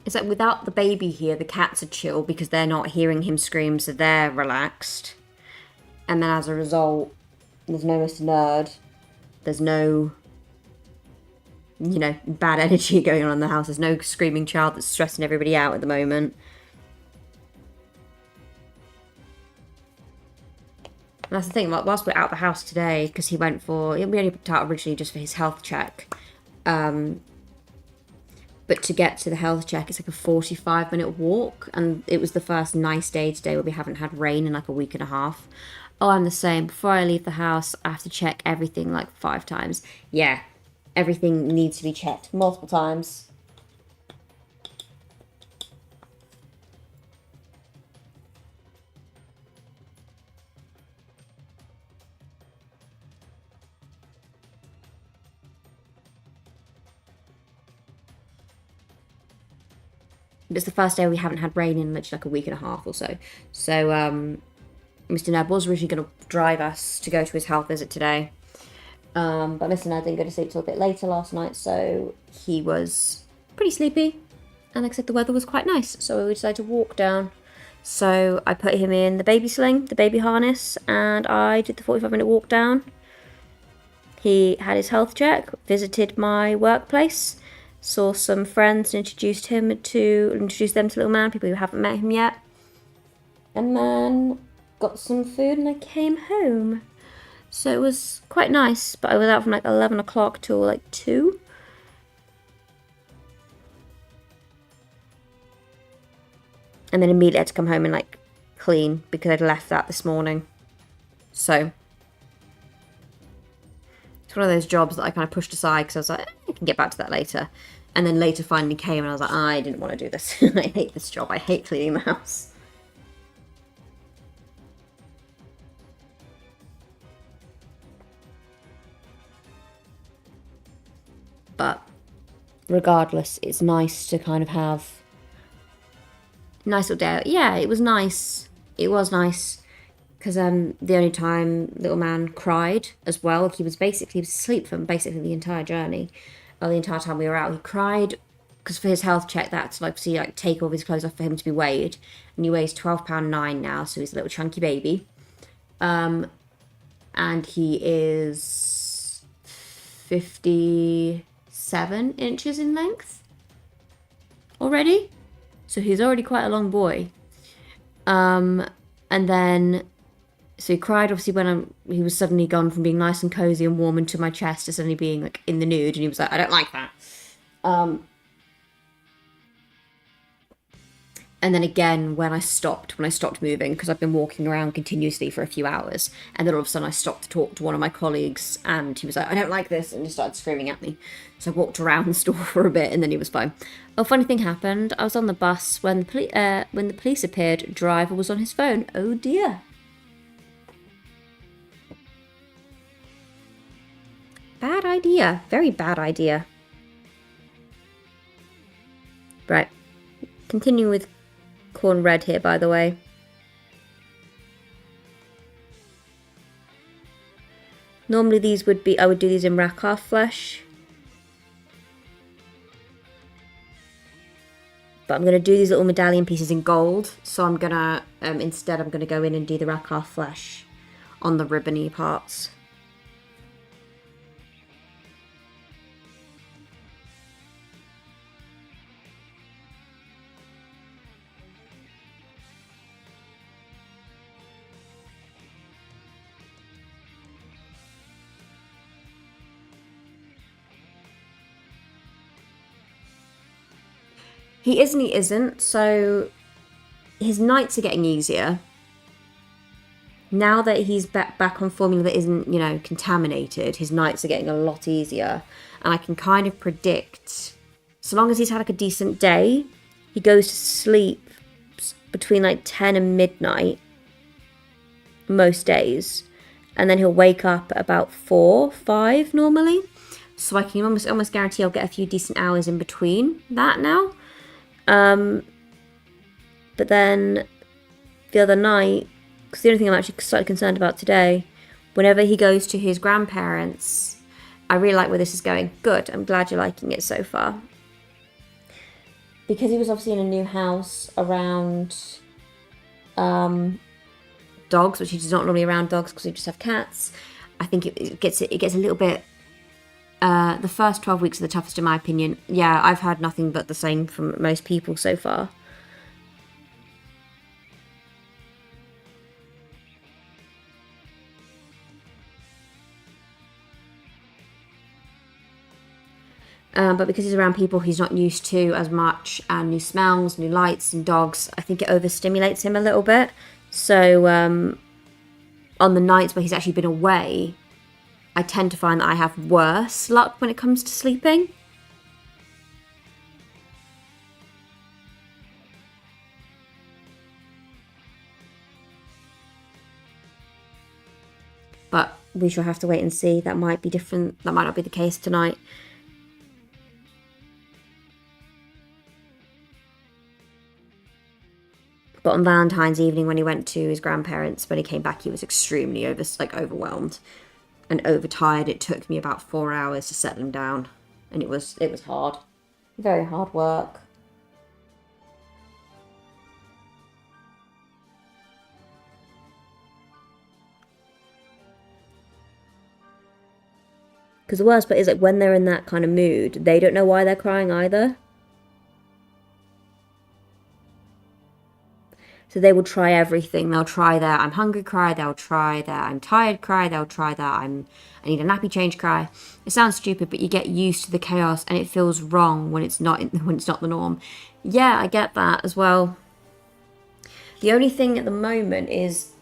It's like without the baby here, the cats are chill because they're not hearing him scream, so they're relaxed. And then as a result, there's no Mr. Nerd. There's no, you know, bad energy going on in the house. There's no screaming child that's stressing everybody out at the moment. And that's the thing, whilst we're out of the house today, because we only put out originally just for his health check. But to get to the health check, it's like a 45-minute walk. And it was the first nice day today where we haven't had rain in like a week and a half. Oh, I'm the same. Before I leave the house, I have to check everything like 5 times. Yeah, everything needs to be checked multiple times. It's the first day we haven't had rain in literally like a week and a half or so. So Mr. Ned was originally going to drive us to go to his health visit today. But Mr. Ned didn't go to sleep till a bit later last night, so he was pretty sleepy. And like I said, the weather was quite nice, so we decided to walk down. So I put him in the baby sling, the baby harness, and I did the 45-minute walk down. He had his health check, visited my workplace, saw some friends and introduced them to Little Man, people who haven't met him yet. And then got some food and I came home. So it was quite nice, but I was out from like 11 o'clock till like 2. And then immediately had to come home and like clean because I'd left that this morning. So it's one of those jobs that I kind of pushed aside because I was like, I can get back to that later. And then later finally came and I was like, I didn't want to do this. I hate this job. I hate cleaning the house. But regardless, it's nice to kind of have nice little day out. Yeah, it was nice. It was nice because the only time little man cried as well, he was asleep for basically the entire journey, or the entire time we were out. He cried because for his health check, that's to like take all of his clothes off for him to be weighed, and he weighs £12.9 now, so he's a little chunky baby. And he is 57 inches in length already. So he's already quite a long boy. And then, so he cried obviously when he was suddenly gone from being nice and cozy and warm into my chest to suddenly being like in the nude, and he was like, I don't like that. And then again, when I stopped moving, because I've been walking around continuously for a few hours, and then all of a sudden I stopped to talk to one of my colleagues, and he was like, I don't like this, and he started screaming at me. So I walked around the store for a bit, and then he was fine. A funny thing happened. I was on the bus when the police appeared. Driver was on his phone. Oh dear. Bad idea. Very bad idea. Right. Continue with corn red here, by the way. Normally these would be, I would do these in Rakar flesh. But I'm going to do these little medallion pieces in gold. So I'm going to, instead I'm going to go in and do the Rakar flesh on the ribbony parts. He is and he isn't, so his nights are getting easier. Now that he's back on formula that isn't, contaminated, his nights are getting a lot easier. And I can kind of predict, so long as he's had like a decent day, he goes to sleep between like 10 and midnight most days. And then he'll wake up at about 4, 5 normally. So I can almost guarantee I'll get a few decent hours in between that now. But then the other night, because the only thing I'm actually slightly concerned about today, whenever he goes to his grandparents, I really like where this is going. Good, I'm glad you're liking it so far. Because he was obviously in a new house around dogs, which he's not normally around dogs because we just have cats. I think it gets a little bit. The first 12 weeks are the toughest in my opinion. Yeah, I've heard nothing but the same from most people so far. But because he's around people he's not used to as much, and new smells, new lights and dogs, I think it overstimulates him a little bit. So on the nights where he's actually been away, I tend to find that I have worse luck when it comes to sleeping. But we shall have to wait and see. That might be different. That might not be the case tonight. But on Valentine's evening when he went to his grandparents, when he came back, he was extremely overwhelmed and overtired. It took me about 4 hours to settle him down, and it was hard. Very hard work. Because the worst part is, like, when they're in that kind of mood, they don't know why they're crying either. So they will try everything. They'll try their I'm hungry cry. They'll try their I'm tired cry. They'll try their I need a nappy change cry. It sounds stupid, but you get used to the chaos, and it feels wrong when it's not the norm. Yeah, I get that as well. The only thing at the moment is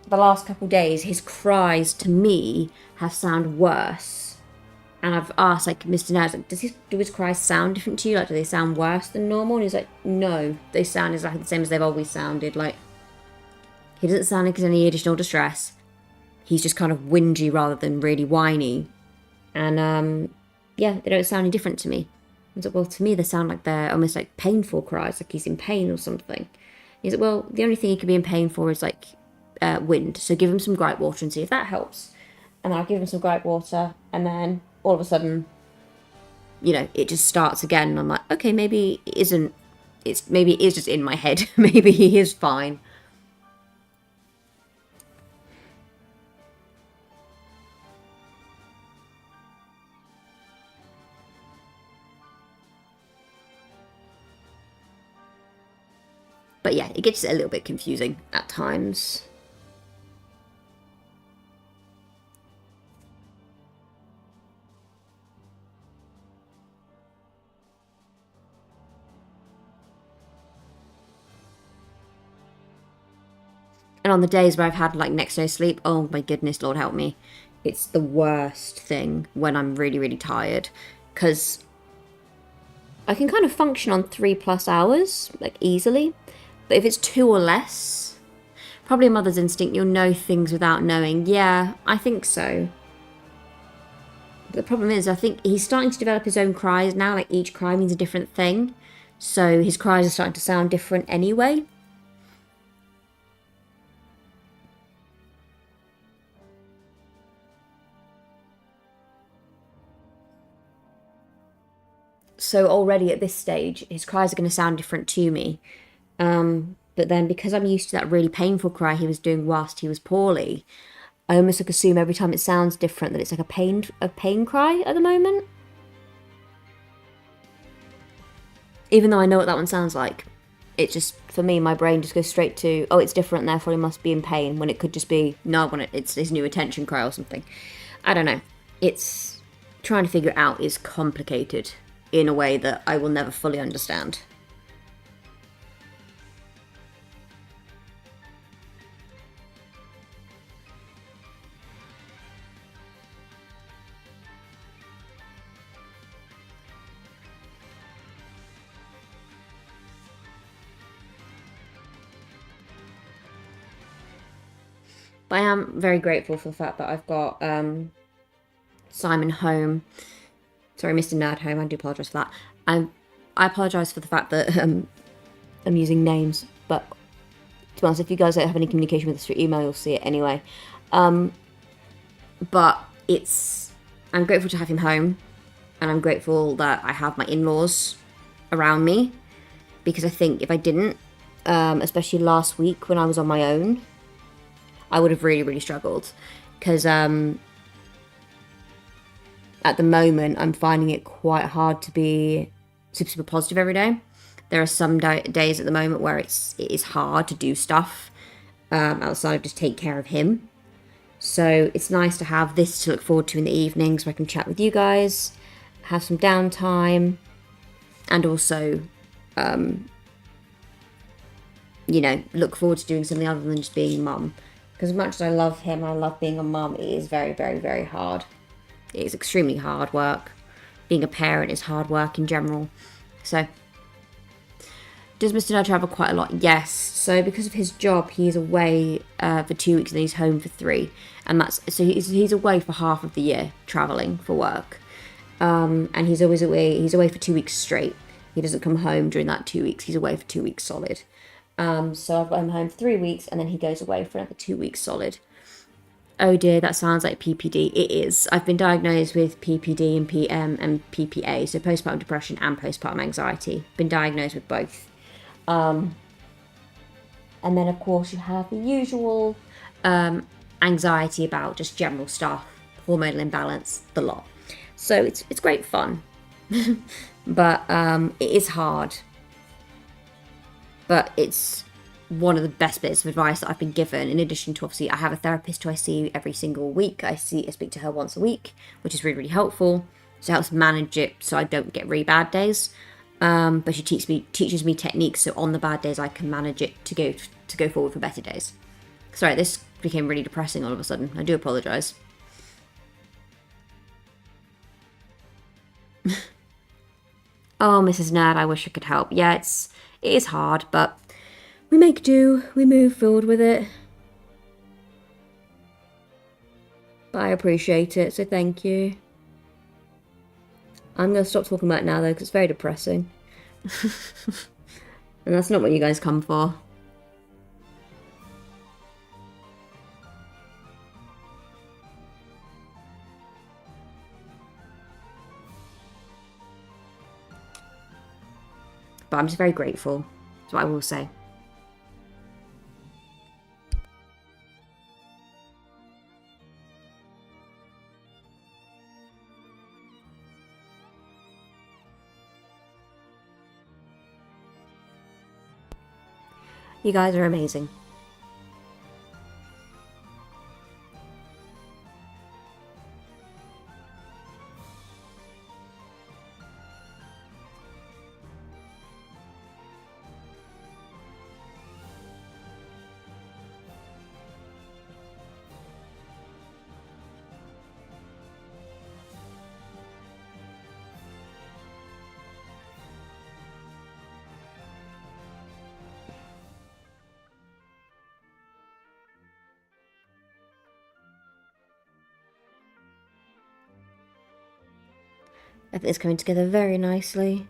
the last couple of days, his cries to me have sounded worse. And I've asked, like, Mr. Naz, like, do his cries sound different to you? Like, do they sound worse than normal? And he's like, no, they sound exactly the same as they've always sounded. Like, he doesn't sound like he's in any additional distress. He's just kind of whingy rather than really whiny. And, yeah, they don't sound any different to me. I was like, well, to me, they sound like they're almost like painful cries, like he's in pain or something. He's like, well, the only thing he could be in pain for is, like, wind. So give him some gripe water and see if that helps. And I'll give him some gripe water, and then all of a sudden, you know, it just starts again. And I'm like, okay, maybe it isn't. Maybe it is just in my head. Maybe he is fine. But yeah, it gets a little bit confusing at times. And on the days where I've had, like, next to no sleep, oh my goodness, Lord help me. It's the worst thing when I'm really, really tired. Because I can kind of function on 3+ hours, like, easily. But if it's 2 or less, probably a mother's instinct, you'll know things without knowing. Yeah, I think so. The problem is, I think he's starting to develop his own cries now. Like, each cry means a different thing. So his cries are starting to sound different anyway. So already at this stage, his cries are going to sound different to me. But then because I'm used to that really painful cry he was doing whilst he was poorly, I almost like assume every time it sounds different that it's like a pain cry at the moment. Even though I know what that one sounds like. It just, for me, my brain just goes straight to, oh, it's different, therefore he must be in pain, when it could just be, no, when it's his new attention cry or something. I don't know. It's, trying to figure it out is complicated in a way that I will never fully understand. But I am very grateful for the fact that I've got Simon home. Sorry, Mr. Nerd home. I do apologise for that. I apologise for the fact that I'm using names. But to be honest, if you guys don't have any communication with us through email, you'll see it anyway. But I'm grateful to have him home. And I'm grateful that I have my in-laws around me. Because I think if I didn't, especially last week when I was on my own, I would have really, really struggled. Because at the moment, I'm finding it quite hard to be super, super positive every day. There are some days at the moment where it is hard to do stuff outside of just take care of him. So it's nice to have this to look forward to in the evenings where I can chat with you guys, have some downtime, and also, look forward to doing something other than just being mum. Because as much as I love him, I love being a mum, it is very, very, very hard. It is extremely hard work. Being a parent is hard work in general. So, does Mr. Nerd travel quite a lot? Yes. So because of his job, he's away for 2 weeks and he's home for 3. And he's away for half of the year traveling for work. And he's always away. He's away for 2 weeks straight. He doesn't come home during that 2 weeks. He's away for 2 weeks solid. So I've got him home for 3 weeks and then he goes away for another 2 weeks solid. Oh dear, that sounds like PPD. It is. I've been diagnosed with PPD and PM and PPA, so postpartum depression and postpartum anxiety. Been diagnosed with both. And then of course you have the usual anxiety about just general stuff, hormonal imbalance, the lot. So it's great fun. But it is hard. But it's one of the best bits of advice that I've been given. In addition to, obviously, I have a therapist who I see every single week. I speak to her once a week, which is really, really helpful. So it helps manage it so I don't get really bad days. But she teaches me techniques, so on the bad days I can manage it to go forward for better days. Sorry, this became really depressing all of a sudden. I do apologise. Oh, Mrs. Nerd, I wish I could help. Yeah, it is hard, but we make do. We move forward with it. But I appreciate it, so thank you. I'm going to stop talking about it now, though, because it's very depressing. And that's not what you guys come for. But I'm just very grateful. That's what I will say. You guys are amazing. I think it's coming together very nicely.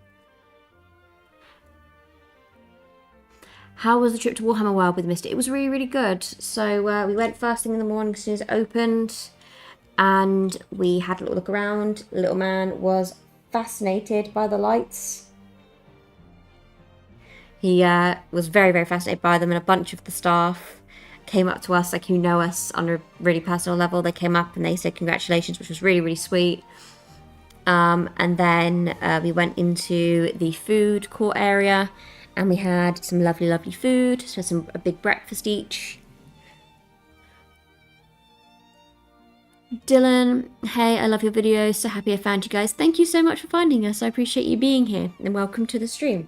How was the trip to Warhammer World with Misty? It was really, really good. So we went first thing in the morning as soon as it opened, and we had a little look around. Little man was fascinated by the lights. He was very, very fascinated by them, and a bunch of the staff came up to us, like who know us on a really personal level. They came up and they said congratulations, which was really, really sweet. And then we went into the food court area, and we had some lovely, lovely food. So a big breakfast each. Dylan, hey, I love your videos. So happy I found you guys. Thank you so much for finding us. I appreciate you being here, and welcome to the stream.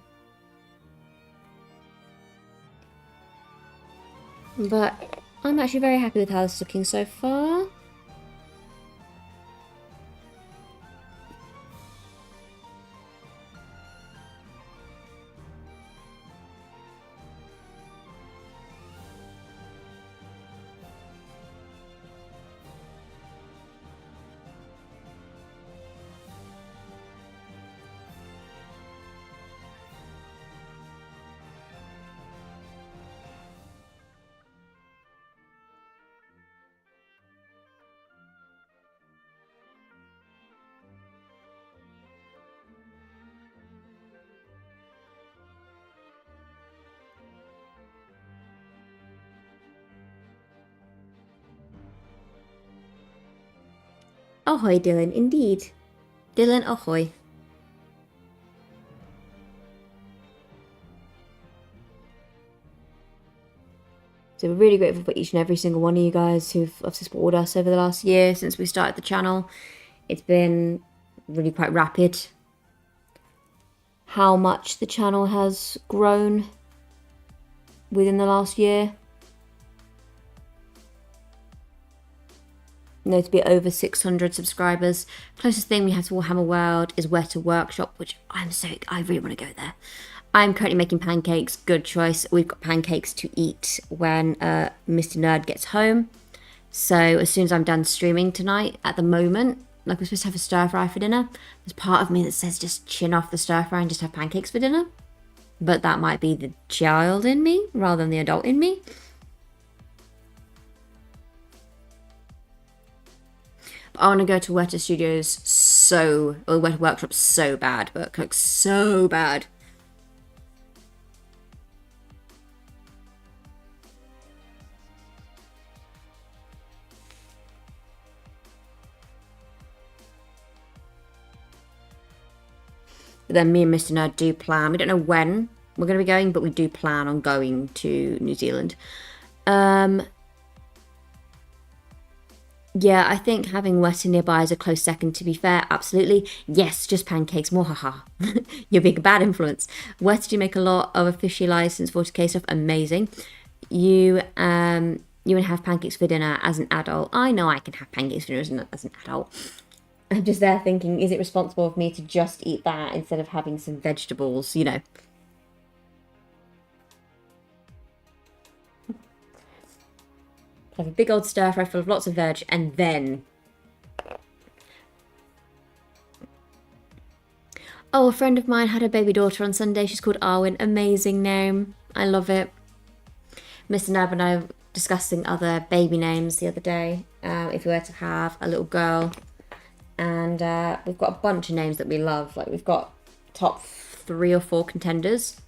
But I'm actually very happy with how this is looking so far. Ahoy, Dylan, indeed. Dylan, ahoy. So we're really grateful for each and every single one of you guys who've obviously supported us over the last year since we started the channel. It's been really quite rapid how much the channel has grown within the last year. You know, to be over 600 subscribers. Closest thing we have to Warhammer World is Weta Workshop, which I really want to go there. I'm currently making pancakes. Good choice. We've got pancakes to eat when Mr. Nerd gets home. So as soon as I'm done streaming tonight, at the moment, like we're supposed to have a stir fry for dinner, there's part of me that says just chin off the stir fry and just have pancakes for dinner. But that might be the child in me rather than the adult in me. I want to go to Weta Studios or Weta Workshop so bad, but like so bad. But then me and Mr. Nerd do plan. We don't know when we're going to be going, but we do plan on going to New Zealand. Yeah, I think having Western nearby is a close second, to be fair. Absolutely. Yes, just pancakes, more haha. You're being a bad influence. West, do you make a lot of officially licensed 40k stuff? Amazing. You would have pancakes for dinner as an adult. I know I can have pancakes for dinner as an adult. I'm just there thinking, is it responsible of me to just eat that instead of having some vegetables, you know? Have a big old stir fry full of lots of veg, and then... Oh, a friend of mine had a baby daughter on Sunday. She's called Arwen. Amazing name. I love it. Mr. Nab and I were discussing other baby names the other day. If we were to have a little girl. And we've got a bunch of names that we love. Like, we've got top 3 or 4 contenders.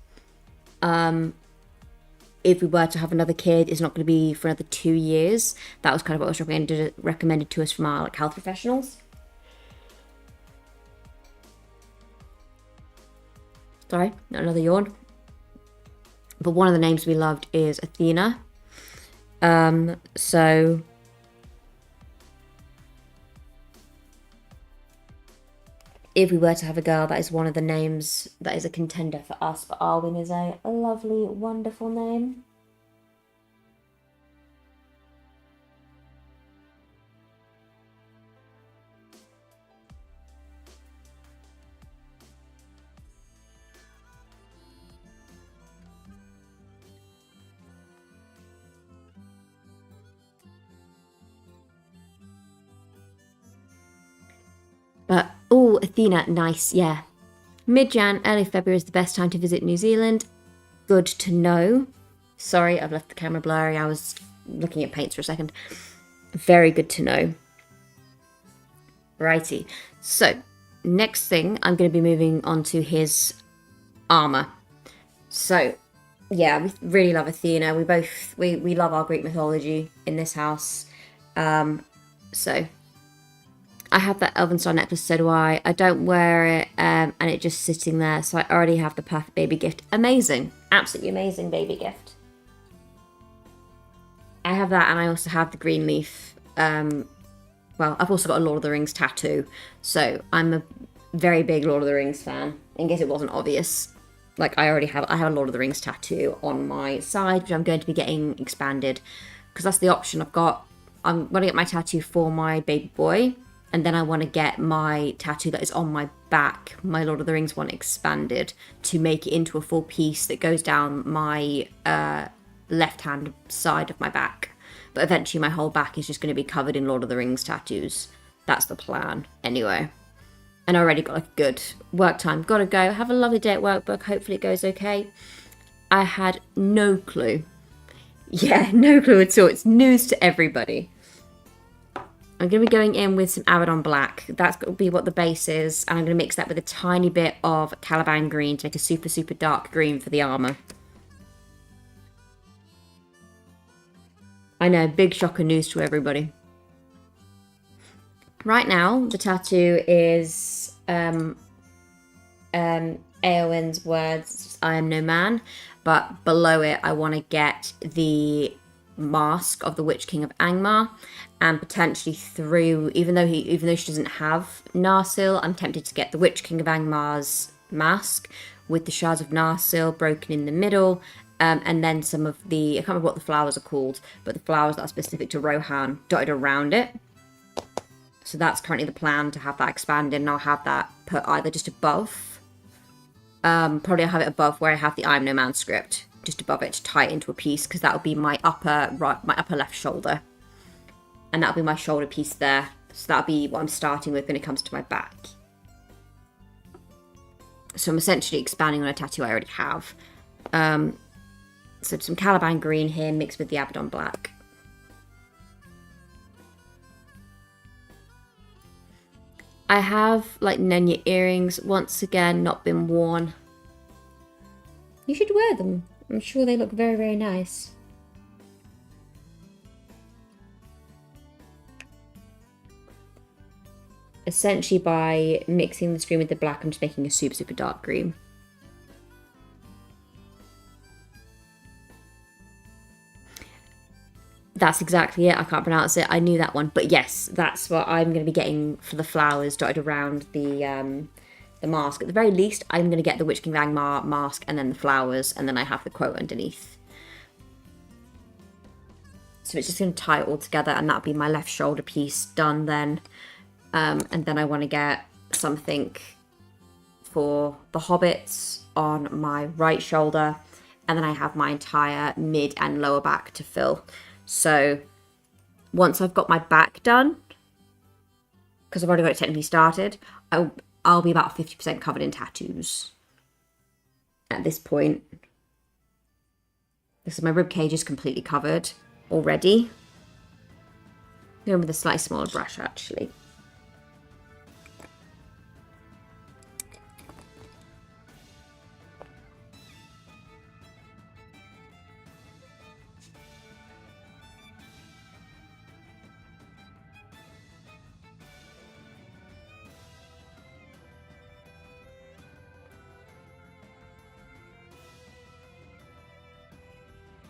If we were to have another kid, it's not going to be for another 2 years. That was kind of what was recommended to us from our health professionals. Sorry, not another yawn. But one of the names we loved is Athena. So if we were to have a girl, that is one of the names that is a contender for us. But Arwen is a lovely, wonderful name. But, oh, Athena, nice, yeah. Mid-Jan, early February is the best time to visit New Zealand. Good to know. Sorry, I've left the camera blurry. I was looking at paints for a second. Very good to know. Righty. So, next thing, I'm going to be moving on to his armour. So, yeah, we really love Athena. We love our Greek mythology in this house. So... I have that Elven necklace, so do I. I don't wear it, and it's just sitting there, so I already have the perfect baby gift. Amazing. Absolutely amazing baby gift. I have that, and I also have the green leaf. Well, I've also got a Lord of the Rings tattoo, so I'm a very big Lord of the Rings fan, in case it wasn't obvious. Like, I have a Lord of the Rings tattoo on my side, which I'm going to be getting expanded, because that's the option I've got. I'm going to get my tattoo for my baby boy, and then I want to get my tattoo that is on my back, my Lord of the Rings one, expanded to make it into a full piece that goes down my left-hand side of my back. But eventually my whole back is just going to be covered in Lord of the Rings tattoos. That's the plan, anyway. And I already got a good work time. Gotta go. Have a lovely day at workbook. Hopefully it goes okay. I had no clue. Yeah, no clue at all. It's news to everybody. I'm going to be going in with some Abaddon Black. That's going to be what the base is. And I'm going to mix that with a tiny bit of Caliban Green to make a super, super dark green for the armour. I know, big shocker news to everybody. Right now, the tattoo is Eowyn's words, I am no man. But below it, I want to get the mask of the Witch King of Angmar, and potentially through, even though she doesn't have Narsil, I'm tempted to get the Witch King of Angmar's mask with the shards of Narsil broken in the middle, and then some of the, I can't remember what the flowers are called, but the flowers that are specific to Rohan dotted around it. So that's currently the plan, to have that expanded, and I'll have that put either just above, probably I'll have it above where I have the I am no man script, just above it to tie it into a piece, because that will be my upper left shoulder. And that'll be my shoulder piece there. So that'll be what I'm starting with when it comes to my back. So I'm essentially expanding on a tattoo I already have. So some Caliban Green here mixed with the Abaddon Black. I have, like, Nenya earrings, once again, not been worn. You should wear them. I'm sure they look very, very nice. Essentially, by mixing the green with the black, I'm just making a super, super dark green. That's exactly it. I can't pronounce it. I knew that one. But yes, that's what I'm going to be getting for the flowers dotted around the mask. At the very least, I'm going to get the Witch King Angmar mask and then the flowers, and then I have the quote underneath. So it's just going to tie it all together, and that'll be my left shoulder piece done then. And then I want to get something for the hobbits on my right shoulder, and then I have my entire mid and lower back to fill. So once I've got my back done, because I've already got it technically started, I'll be about 50% covered in tattoos at this point. This is my rib cage is completely covered already. Going with a slightly smaller brush actually.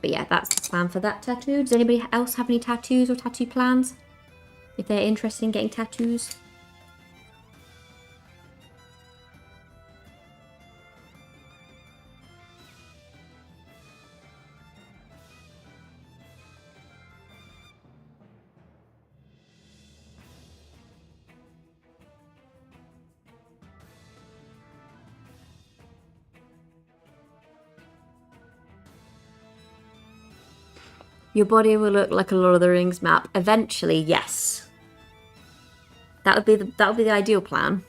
But yeah, that's the plan for that tattoo. Does anybody else have any tattoos or tattoo plans? If they're interested in getting tattoos? Your body will look like a Lord of the Rings map. Eventually, yes. That would be the ideal plan.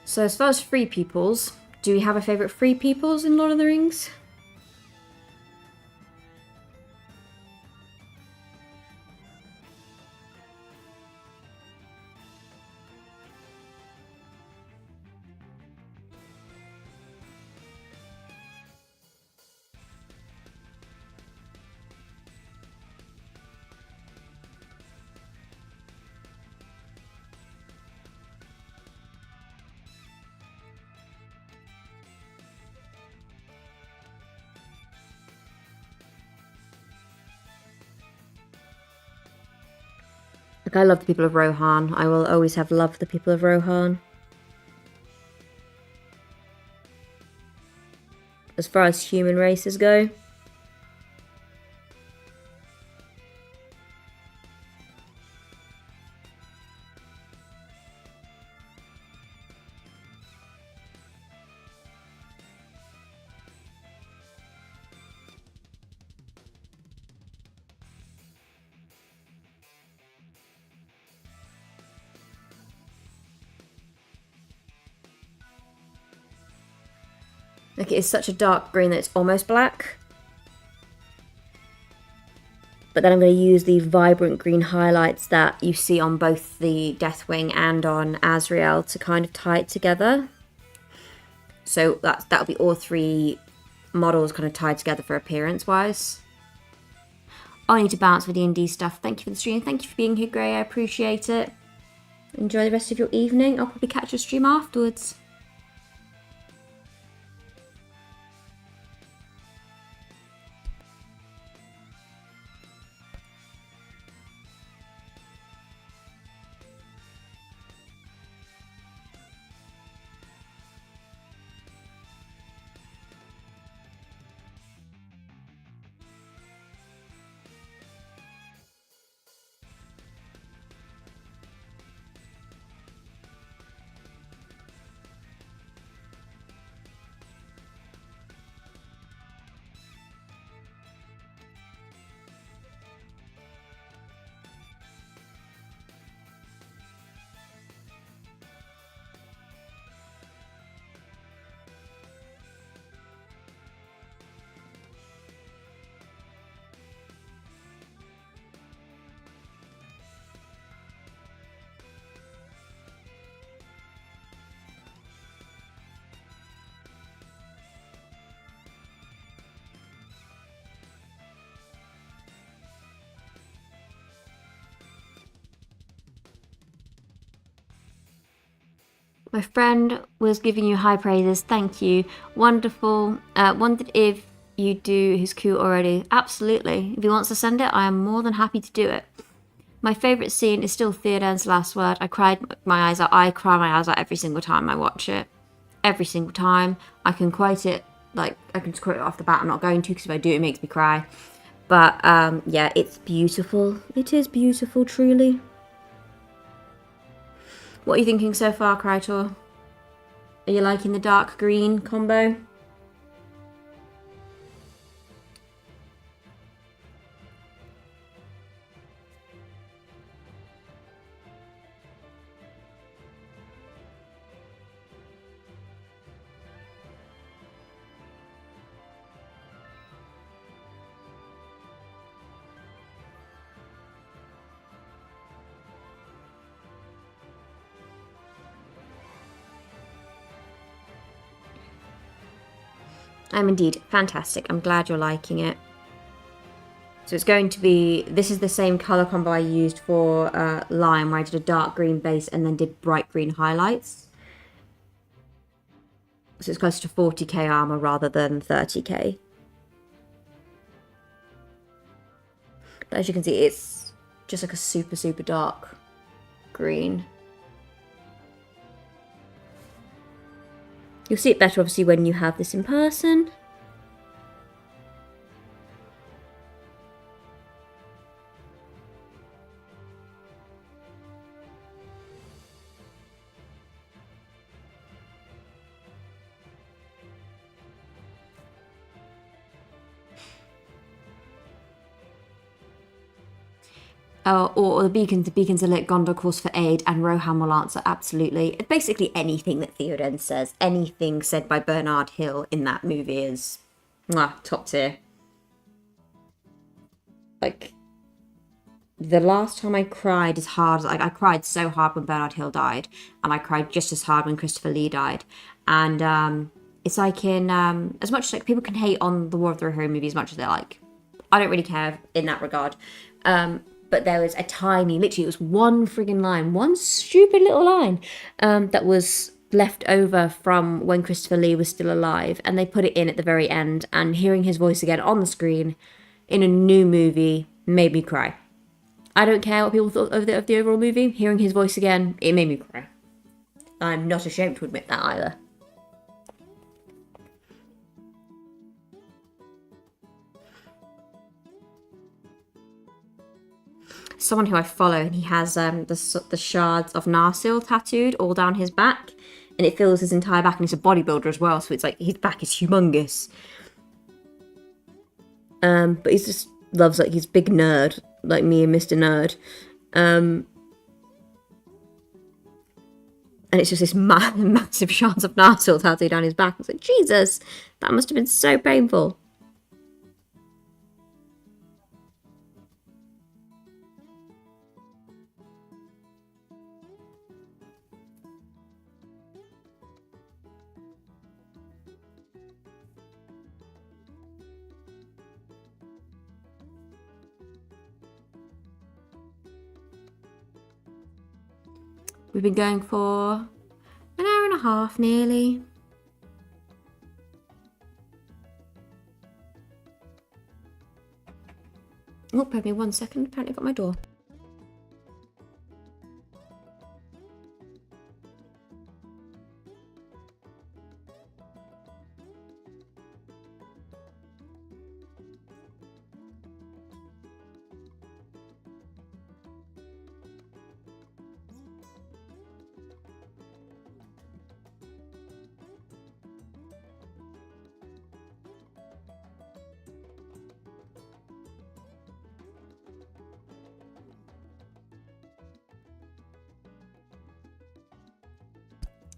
So as far as free peoples, do we have a favourite free peoples in Lord of the Rings? Like, I love the people of Rohan. I will always have loved the people of Rohan. As far as human races go. Like, it is such a dark green that it's almost black. But then I'm going to use the vibrant green highlights that you see on both the Deathwing and on Azreal to kind of tie it together. So that'll be all three models kind of tied together for appearance-wise. Oh, I need to bounce for D&D stuff. Thank you for the stream. Thank you for being here, Gray. I appreciate it. Enjoy the rest of your evening. I'll probably catch your stream afterwards. My friend was giving you high praises. Thank you. Wonderful. Wondered if you do his coup already. Absolutely. If he wants to send it, I am more than happy to do it. My favourite scene is still Theoden's last word. I cried my eyes out. I cry my eyes out every single time I watch it. Every single time. I can quote it, like, I can just quote it off the bat. I'm not going to, because if I do, it makes me cry. But, yeah, it's beautiful. It is beautiful, truly. What are you thinking so far, Krytor? Are you liking the dark green combo? I'm indeed fantastic. I'm glad you're liking it. So it's going to be, this is the same colour combo I used for Lime, where I did a dark green base and then did bright green highlights. So it's close to 40k armour rather than 30k. But as you can see, it's just like a super, super dark green. You'll see it better, obviously, when you have this in person. Or the beacons are lit, Gondor calls for aid, and Rohan will answer absolutely. Basically anything that Theoden says, anything said by Bernard Hill in that movie is top tier. Like, the last time I cried as hard, like I cried so hard when Bernard Hill died, and I cried just as hard when Christopher Lee died. And it's like in, as much as like people can hate on the War of the Rohirrim movie as much as they like, I don't really care in that regard. But there was a tiny, literally, it was one friggin' line, one stupid little line that was left over from when Christopher Lee was still alive, and they put it in at the very end, and hearing his voice again on the screen in a new movie made me cry. I don't care what people thought of the overall movie, hearing his voice again, it made me cry. I'm not ashamed to admit that either. Someone who I follow, and he has the shards of Narsil tattooed all down his back, and it fills his entire back, and he's a bodybuilder as well, so it's like his back is humongous. But he just loves, like, he's a big nerd, like me and Mr. Nerd. And it's just this massive shards of Narsil tattooed down his back. It's like, Jesus, that must have been so painful. We've been going for an hour and a half, nearly. Oh, bear me 1 second. Apparently I got my door.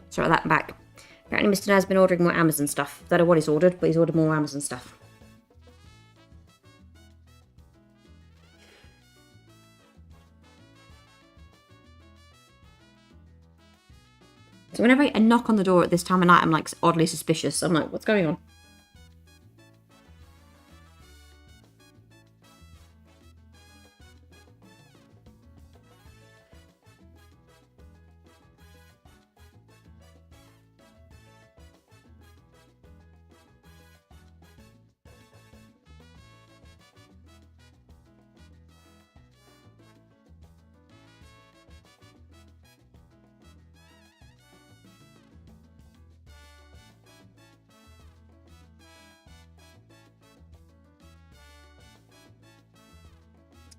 Sorry about that, I'm back. Apparently Mr. Naz has been ordering more Amazon stuff. I don't know what he's ordered, but he's ordered more Amazon stuff. So whenever I knock on the door at this time of night, I'm like oddly suspicious. I'm like, what's going on?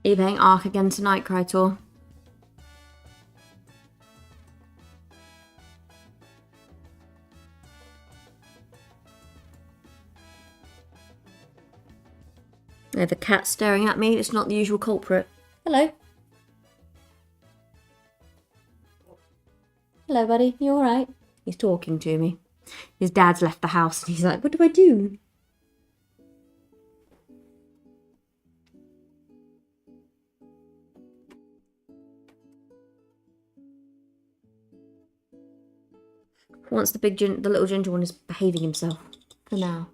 Are you playing Ark again tonight, Krytor? I have a cat staring at me. It's not the usual culprit. Hello. Hello, buddy. You alright? He's talking to me. His dad's left the house and he's like, what do I do? Once the little ginger one is behaving himself. For now.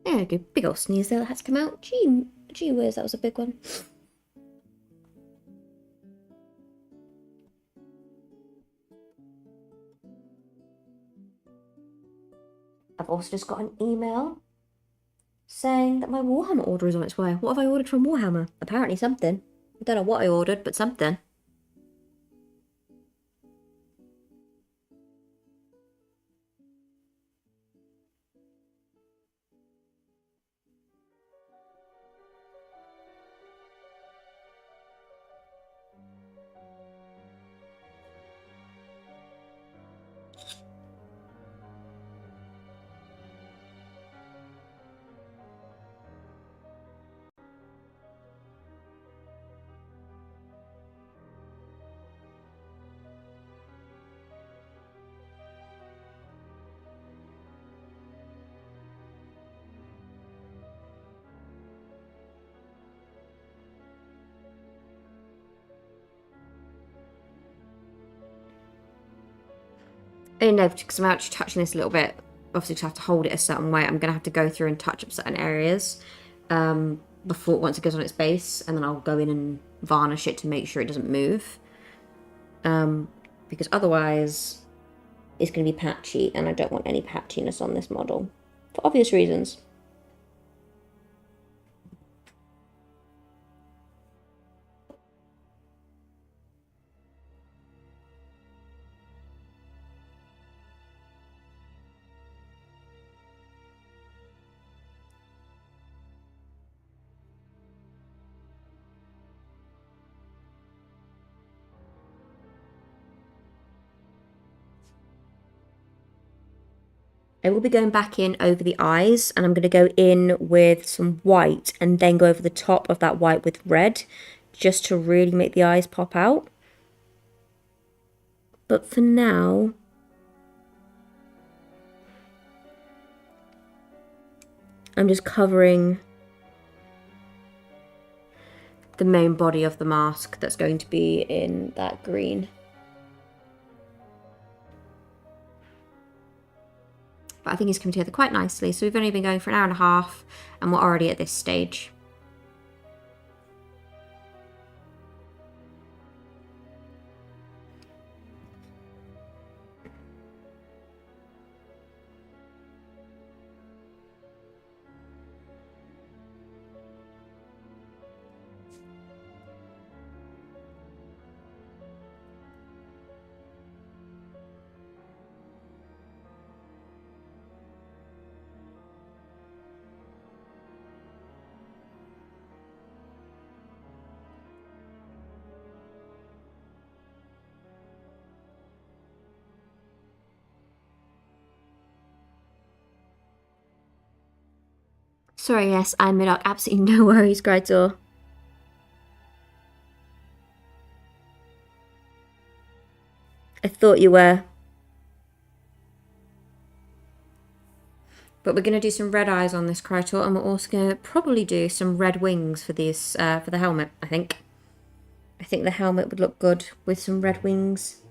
There we go. Big old sneeze there that had to come out. Gee whiz, that was a big one. I've also just got an email saying that my Warhammer order is on its way. What have I ordered from Warhammer? Apparently something. I don't know what I ordered, but something. No, because I'm actually touching this a little bit. Obviously, to have to hold it a certain way, I'm going to have to go through and touch up certain areas once it goes on its base, and then I'll go in and varnish it to make sure it doesn't move. Because otherwise, it's going to be patchy, and I don't want any patchiness on this model for obvious reasons. I will be going back in over the eyes, and I'm going to go in with some white and then go over the top of that white with red, just to really make the eyes pop out. But for now, I'm just covering the main body of the mask that's going to be in that green. But I think it's coming together quite nicely. So we've only been going for an hour and a half, and we're already at this stage. Sorry, yes, I'm mid-arc. Absolutely no worries, Grydor. I thought you were. But we're going to do some red eyes on this Krytor, and we're also going to probably do some red wings for these for the helmet, I think. I think the helmet would look good with some red wings.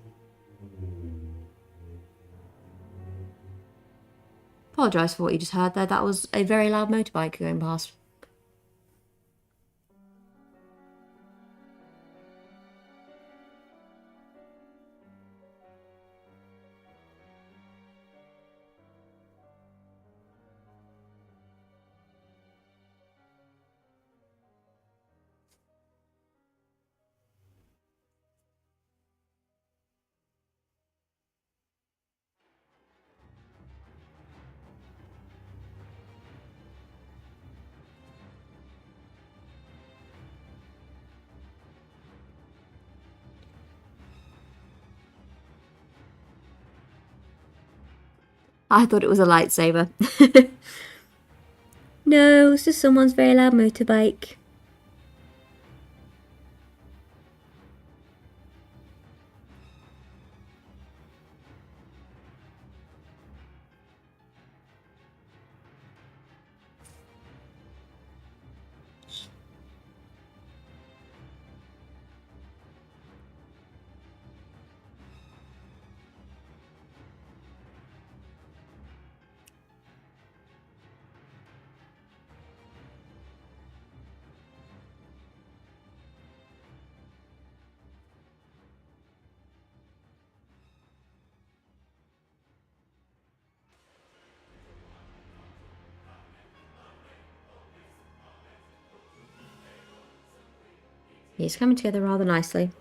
Apologise for what you just heard there. That was a very loud motorbike going past. I thought it was a lightsaber. No, it's just someone's very loud motorbike. It's coming together rather nicely.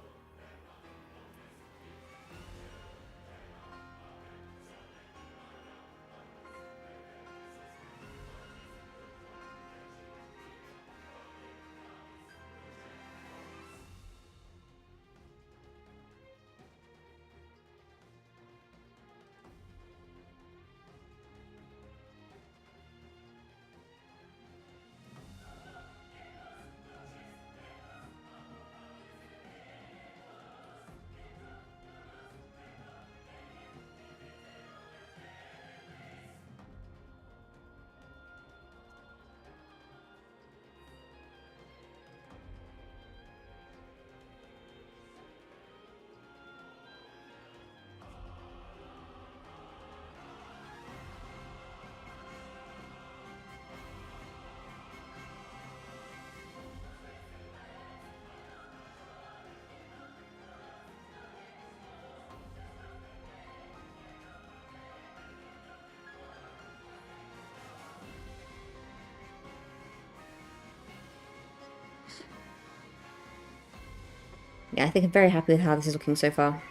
Yeah, I think I'm very happy with how this is looking so far.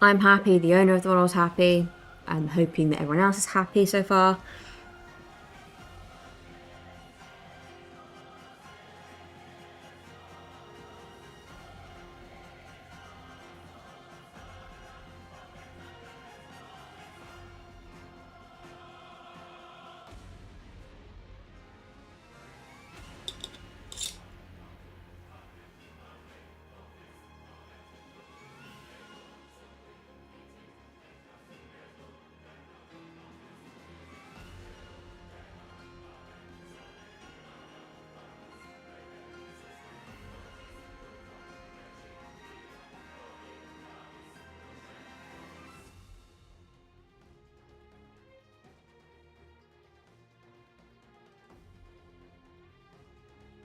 I'm happy, the owner of the model's happy. I'm hoping that everyone else is happy so far.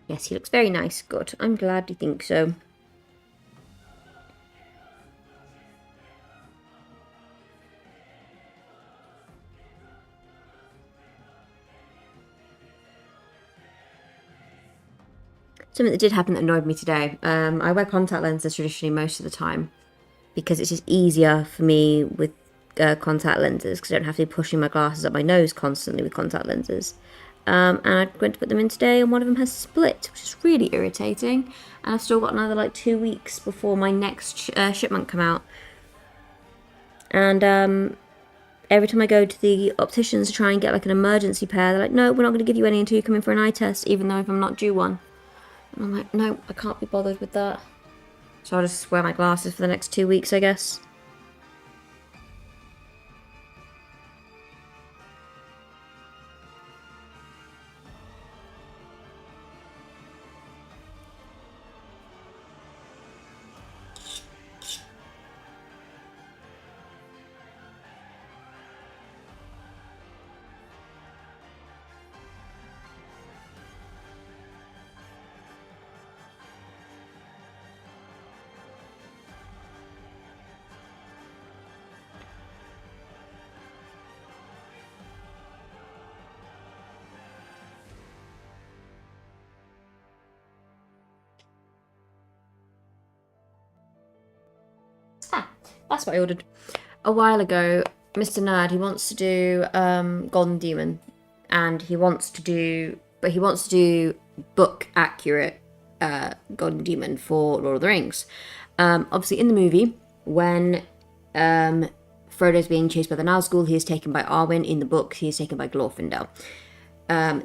Yes, he looks very nice. Good. I'm glad you think so. Something that did happen that annoyed me today. I wear contact lenses traditionally most of the time because it's just easier for me with contact lenses because I don't have to be pushing my glasses up my nose constantly with contact lenses. And I went to put them in today and one of them has split, which is really irritating. And I've still got another like 2 weeks before my next shipment come out. And every time I go to the opticians to try and get like an emergency pair, they're like, no, we're not going to give you any until you come in for an eye test, even though if I'm not due one. And I'm like, no, I can't be bothered with that. So I'll just wear my glasses for the next 2 weeks, I guess. That's what I ordered. A while ago, Mr. Nerd, he wants to do Golden Demon. And he wants to do book accurate Golden Demon for Lord of the Rings. Obviously, in the movie, when Frodo's being chased by the Nazgul, he is taken by Arwen. In the book, he is taken by Glorfindel.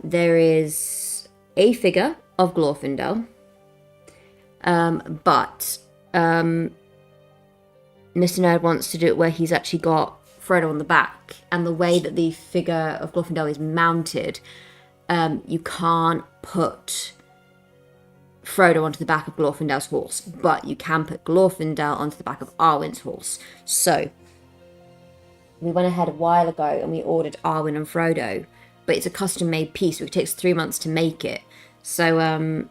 There is a figure of Glorfindel, but Mr. Nerd wants to do it where he's actually got Frodo on the back, and the way that the figure of Glorfindel is mounted, you can't put Frodo onto the back of Glorfindel's horse, but you can put Glorfindel onto the back of Arwen's horse. So we went ahead a while ago and we ordered Arwen and Frodo, but it's a custom made piece, so it takes 3 months to make it. So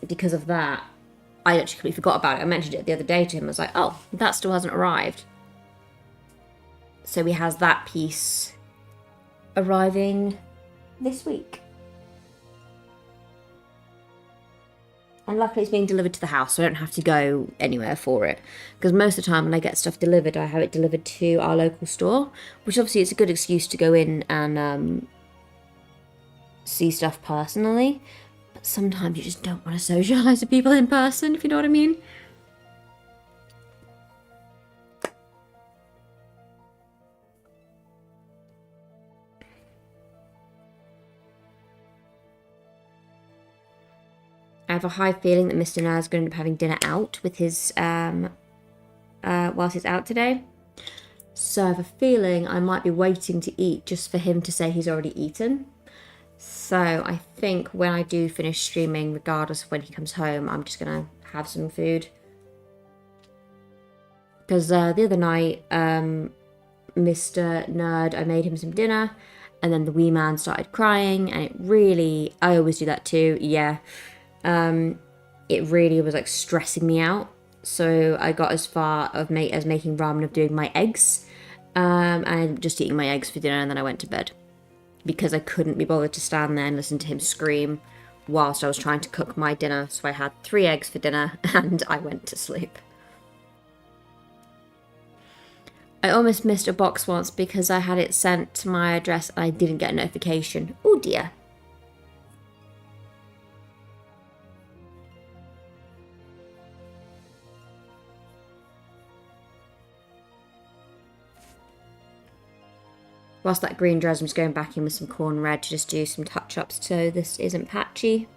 because of that, I actually completely forgot about it. I mentioned it the other day to him. I was like, oh, that still hasn't arrived. So he has that piece arriving this week. And luckily it's being delivered to the house, so I don't have to go anywhere for it. Because most of the time when I get stuff delivered, I have it delivered to our local store, which obviously is a good excuse to go in and see stuff personally. But sometimes you just don't want to socialise with people in person, if you know what I mean. I have a high feeling that Mr. Nerd is going to end up having dinner out with his, whilst he's out today. So I have a feeling I might be waiting to eat just for him to say he's already eaten. So I think when I do finish streaming, regardless of when he comes home, I'm just going to have some food. Because the other night, Mr. Nerd, I made him some dinner, and then the wee man started crying, and it really, I always do that too, yeah. It really was like stressing me out. So I got as far as making ramen of doing my eggs, and just eating my eggs for dinner, and then I went to bed because I couldn't be bothered to stand there and listen to him scream whilst I was trying to cook my dinner. So I had 3 eggs for dinner and I went to sleep. I almost missed a box once because I had it sent to my address and I didn't get a notification. Oh dear. Whilst that green dries, I'm just going back in with some corn red to just do some touch-ups so this isn't patchy.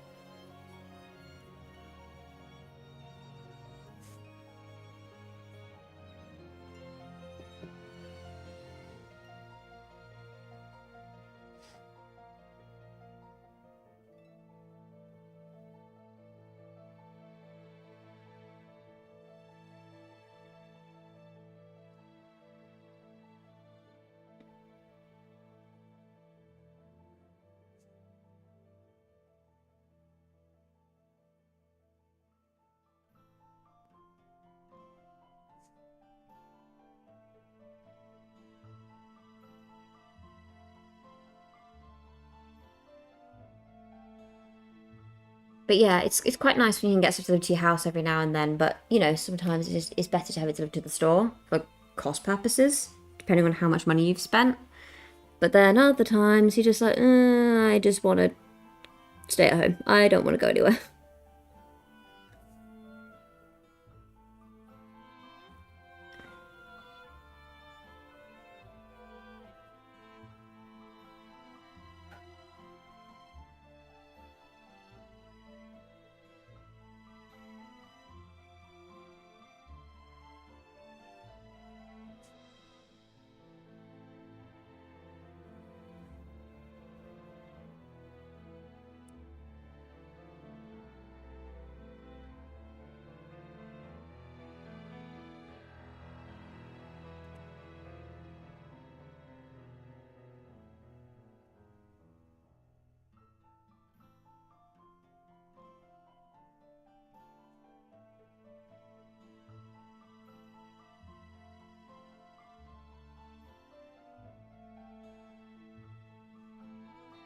But yeah, it's quite nice when you can get stuff delivered to your house every now and then. But, you know, sometimes it's better to have it delivered to the store for cost purposes, depending on how much money you've spent. But then other times you're just like, I just want to stay at home. I don't want to go anywhere.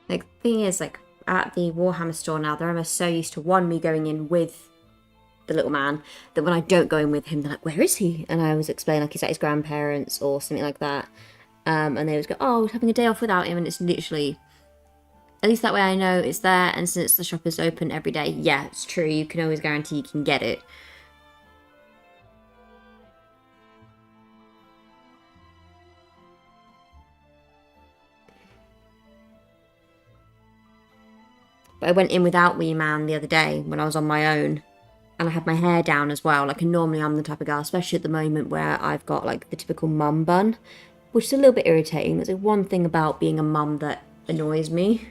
Like, the thing is, like, at the Warhammer store now, they're almost so used to, one, me going in with the little man, that when I don't go in with him, they're like, where is he? And I always explain like he's at his grandparents or something like that. And they always go, oh, we're having a day off without him. And it's literally, at least that way I know it's there. And since the shop is open every day, yeah, it's true. You can always guarantee you can get it. But I went in without Wee Man the other day when I was on my own. And I had my hair down as well. Like, and normally I'm the type of girl, especially at the moment where I've got like the typical mum bun, which is a little bit irritating. There's like one thing about being a mum that annoys me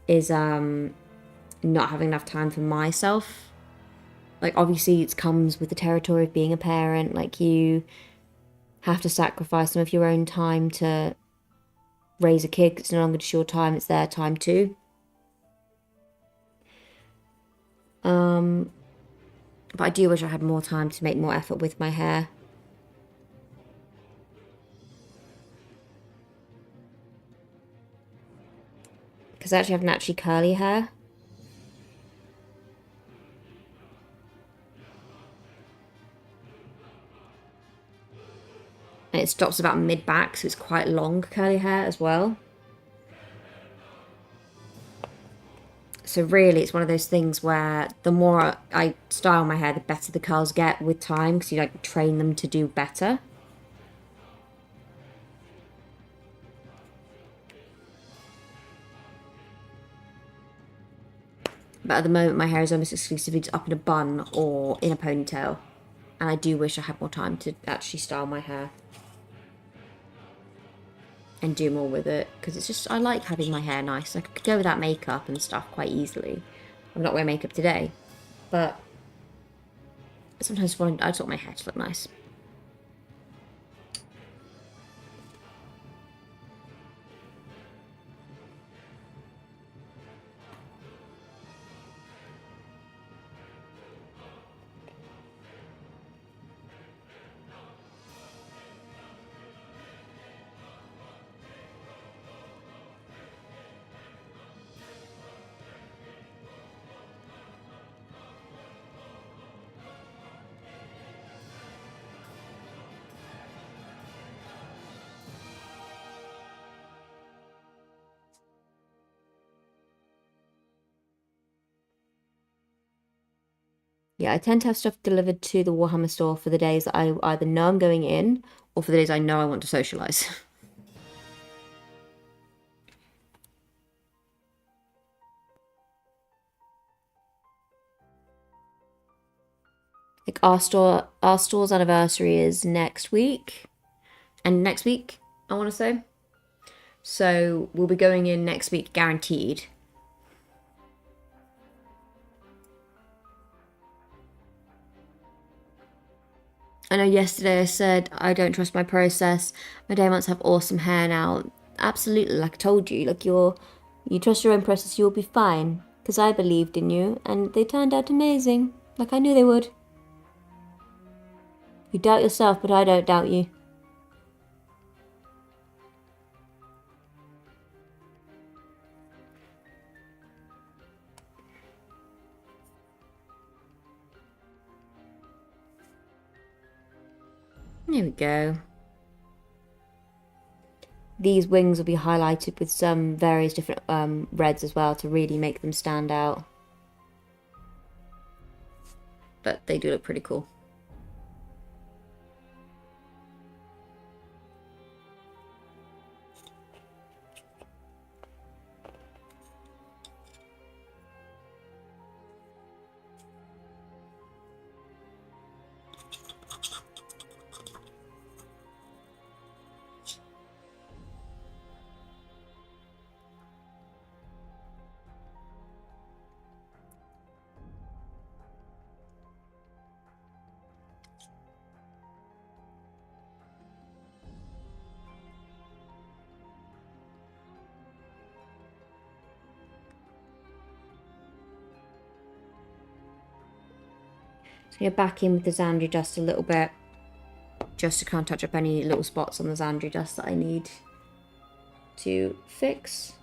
is not having enough time for myself. Like, obviously it comes with the territory of being a parent. Like, you have to sacrifice some of your own time to raise a kid. It's no longer just your time, it's their time too. But I do wish I had more time to make more effort with my hair. Because I actually have naturally curly hair. And it stops about mid-back, so it's quite long curly hair as well. So really, it's one of those things where the more I style my hair, the better the curls get with time, because you like train them to do better. But at the moment, my hair is almost exclusively up in a bun or in a ponytail. And I do wish I had more time to actually style my hair and do more with it, because it's just, I like having my hair nice. I could go without makeup and stuff quite easily. I'm not wearing makeup today, but sometimes I just want my hair to look nice. Yeah, I tend to have stuff delivered to the Warhammer store for the days that I either know I'm going in, or for the days I know I want to socialise. Like our store's anniversary is next week. And next week, I want to say. So we'll be going in next week, guaranteed. I know yesterday I said I don't trust my process. My day wants to have awesome hair now. Absolutely, like I told you, like you trust your own process, you'll be fine. Because I believed in you, and they turned out amazing. Like I knew they would. You doubt yourself, but I don't doubt you. There we go. These wings will be highlighted with some various different reds as well to really make them stand out. But they do look pretty cool. So you're back in with the Xandri dust a little bit, just to kind of touch up any little spots on the Xandri dust that I need to fix.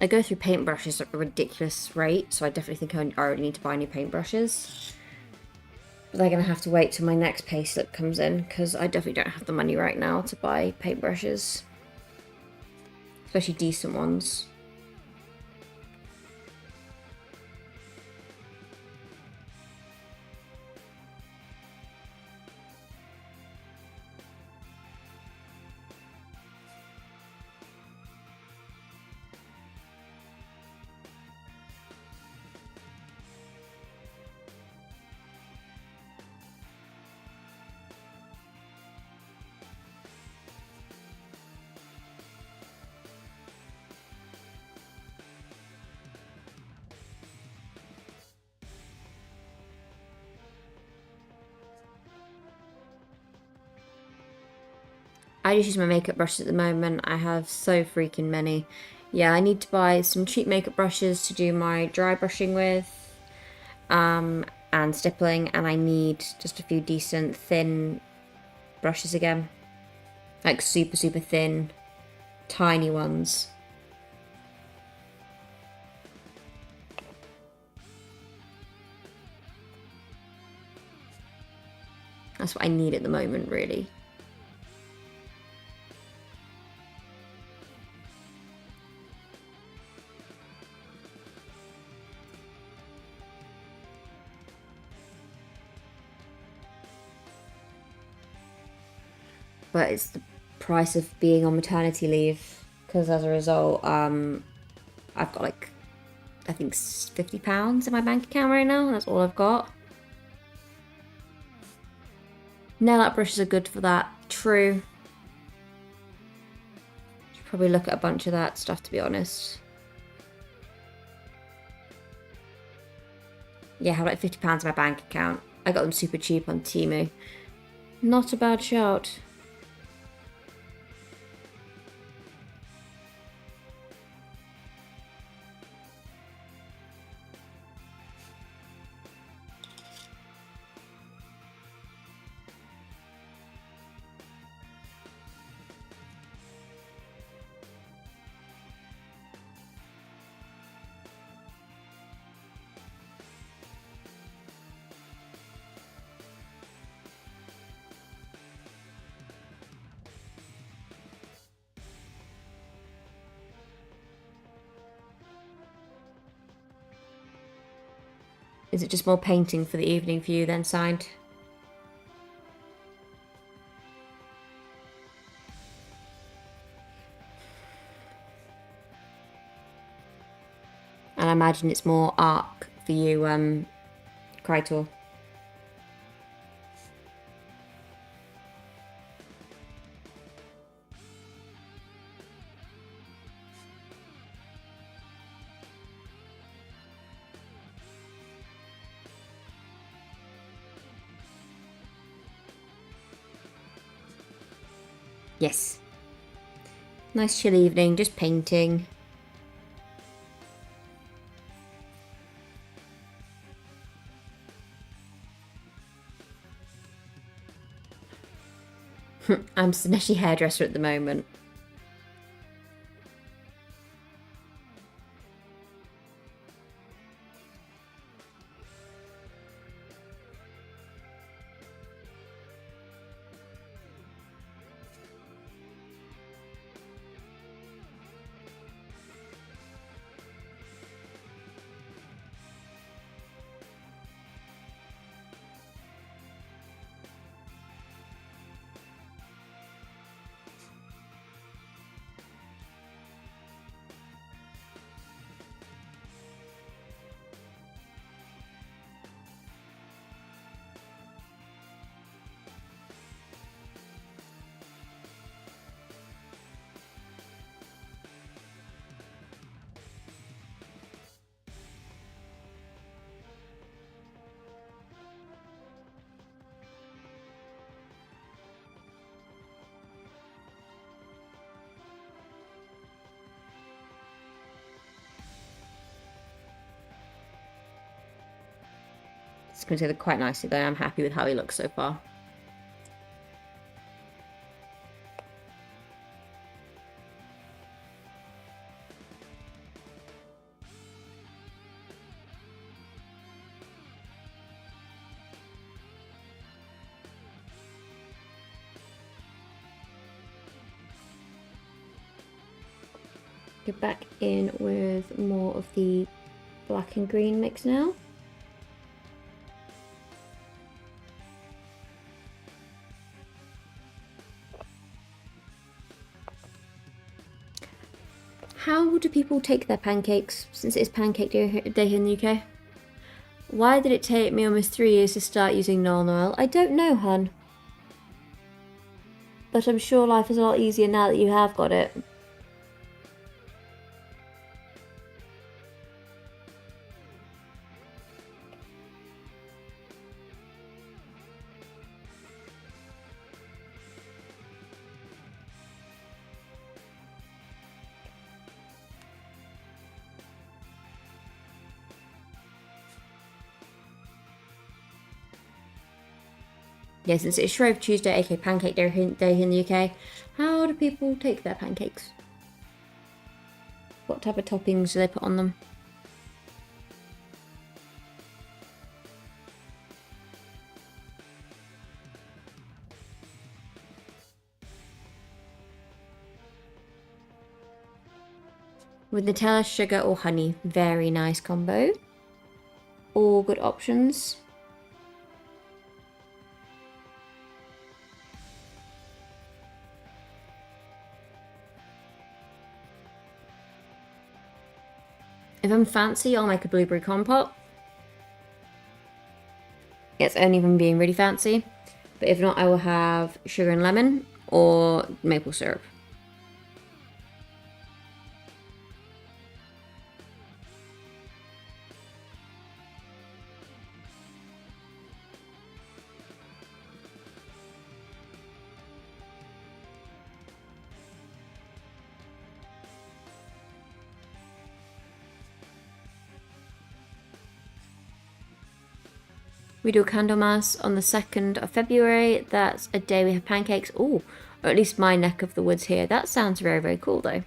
I go through paintbrushes at a ridiculous rate, so I definitely think I already need to buy new paintbrushes. But they're going to have to wait till my next payslip comes in, because I definitely don't have the money right now to buy paintbrushes. Especially decent ones. I just use my makeup brushes at the moment. I have so freaking many. Yeah, I need to buy some cheap makeup brushes to do my dry brushing with, and stippling, and I need just a few decent thin brushes again. Like super, super thin, tiny ones. That's what I need at the moment, really. But it's the price of being on maternity leave, because as a result, I've got like, I think £50 in my bank account right now, and that's all I've got. Nail art brushes are good for that. True. Should probably look at a bunch of that stuff, to be honest. Yeah, I have like £50 in my bank account. I got them super cheap on Temu. Not a bad shout. Is it just more painting for the evening for you then, signed? And I imagine it's more arc for you, Krytor. Yes. Nice chill evening, just painting. I'm Sineshi hairdresser at the moment. It's going together quite nicely though. I'm happy with how he looks so far. Go back in with more of the black and green mix now. How do people take their pancakes since it is pancake day here in the UK? Why did it take me almost 3 years to start using Noel Noel? I don't know, hun. But I'm sure life is a lot easier now that you have got it. Yeah, since it's Shrove Tuesday, aka Pancake Day here in the UK, how do people take their pancakes? What type of toppings do they put on them? With Nutella, sugar or honey. Very nice combo. All good options. If I'm fancy, I'll make a blueberry compote. It's only from being really fancy. But if not, I will have sugar and lemon or maple syrup. We do a Candlemas on the 2nd of February. That's a day we have pancakes. Oh, or at least my neck of the woods here. That sounds very, very cool though.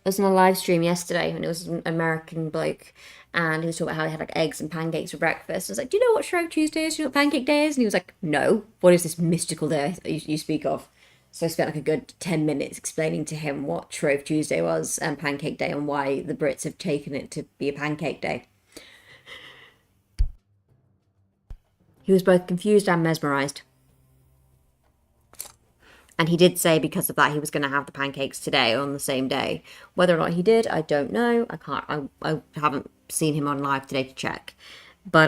I was on a live stream yesterday and it was an American bloke and he was talking about how he had like eggs and pancakes for breakfast. I was like, do you know what Shrove Tuesday is? Do you know what Pancake Day is? And he was like, no. What is this mystical day you speak of? So I spent like a good 10 minutes explaining to him what Shrove Tuesday was and Pancake Day and why the Brits have taken it to be a pancake day. He was both confused and mesmerised. And he did say because of that he was going to have the pancakes today on the same day. Whether or not he did, I don't know. I haven't seen him on live today to check. But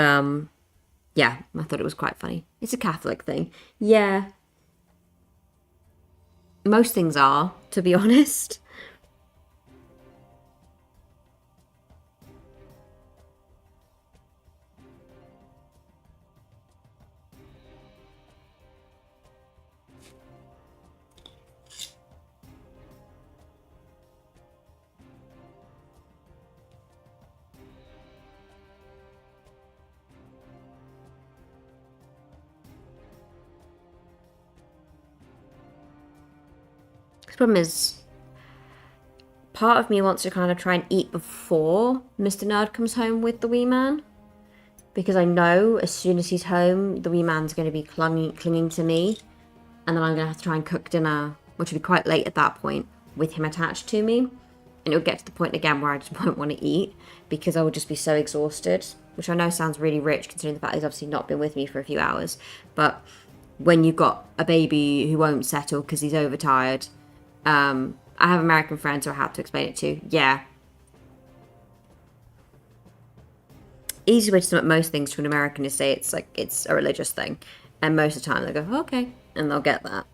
yeah, I thought it was quite funny. It's a Catholic thing. Yeah. Most things are, to be honest. The problem is, part of me wants to kind of try and eat before Mr. Nerd comes home with the wee man. Because I know as soon as he's home, the wee man's going to be clinging to me. And then I'm going to have to try and cook dinner, which will be quite late at that point, with him attached to me. And it'll get to the point again where I just won't want to eat because I will just be so exhausted. Which I know sounds really rich considering the fact he's obviously not been with me for a few hours. But when you've got a baby who won't settle because he's overtired, I have American friends who I have to explain it to. Yeah. Easy way to sum up most things to an American is say it's like it's a religious thing. And most of the time they go, okay, and they'll get that.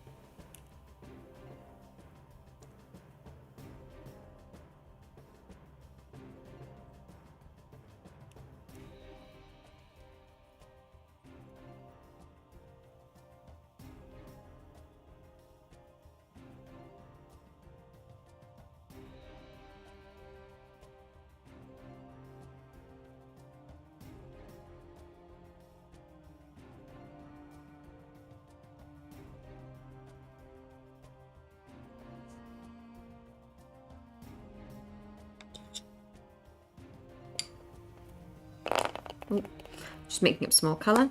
Just making up some more colour.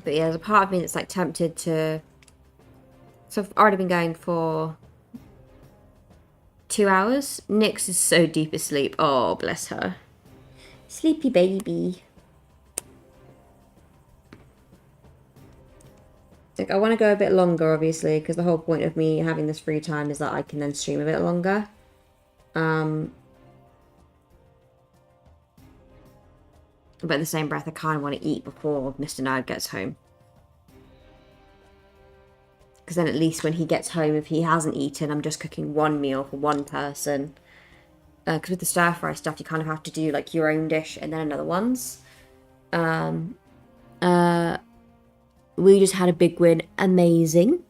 But yeah, there's a part of me that's like tempted to... So I've already been going for 2 hours. Nyx is so deep asleep. Oh, bless her. Sleepy baby. Like, I want to go a bit longer, obviously, because the whole point of me having this free time is that I can then stream a bit longer. But in the same breath, I kind of want to eat before Mr. Nerd gets home. Because then at least when he gets home, if he hasn't eaten, I'm just cooking one meal for one person. Because with the stir fry stuff, you kind of have to do like your own dish and then another one's. We just had a big win. Amazing.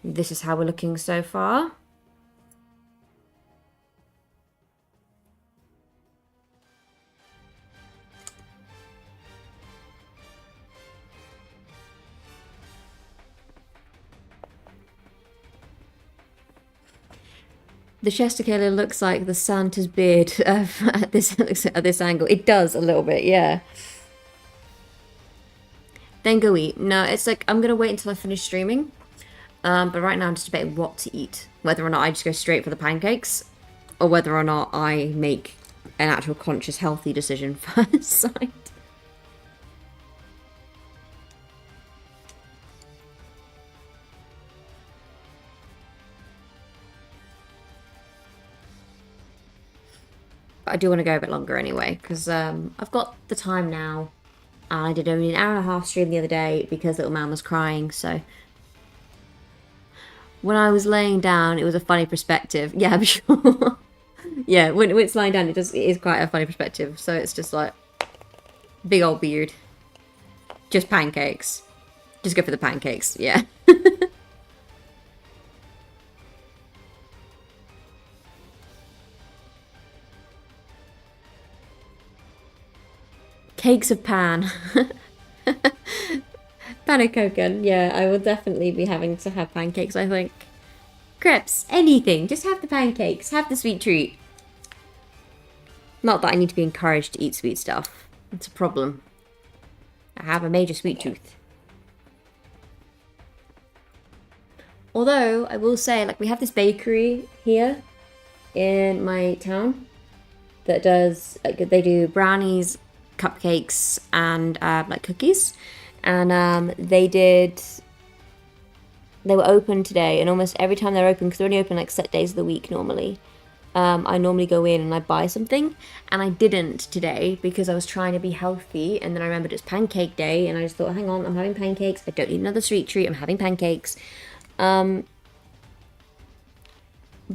This is how we're looking so far. The Chester looks like the Santa's beard at this angle. It does a little bit, yeah. Then go eat. No, it's like I'm gonna wait until I finish streaming. But right now I'm just debating what to eat. Whether or not I just go straight for the pancakes, or whether or not I make an actual conscious, healthy decision first. But I do want to go a bit longer anyway, because I've got the time now. I did only an hour and a half stream the other day because little man was crying, so... When I was laying down, it was a funny perspective. Yeah, I'm sure. Yeah, when it's lying down, it is quite a funny perspective. So it's just like... Big old beard. Just pancakes. Just go for the pancakes, yeah. Cakes of pan. Panacoken, yeah, I will definitely be having to have pancakes, I think. Crepes, anything, just have the pancakes, have the sweet treat. Not that I need to be encouraged to eat sweet stuff. It's a problem. I have a major sweet tooth. Although, I will say, like, we have this bakery here in my town that does, like, they do brownies, cupcakes, and, like, cookies. And, they were open today, and almost every time they're open, because they're only open, like, set days of the week normally, I normally go in and I buy something, and I didn't today because I was trying to be healthy, and then I remembered it's pancake day, and I just thought, hang on, I'm having pancakes, I don't need another sweet treat, I'm having pancakes. But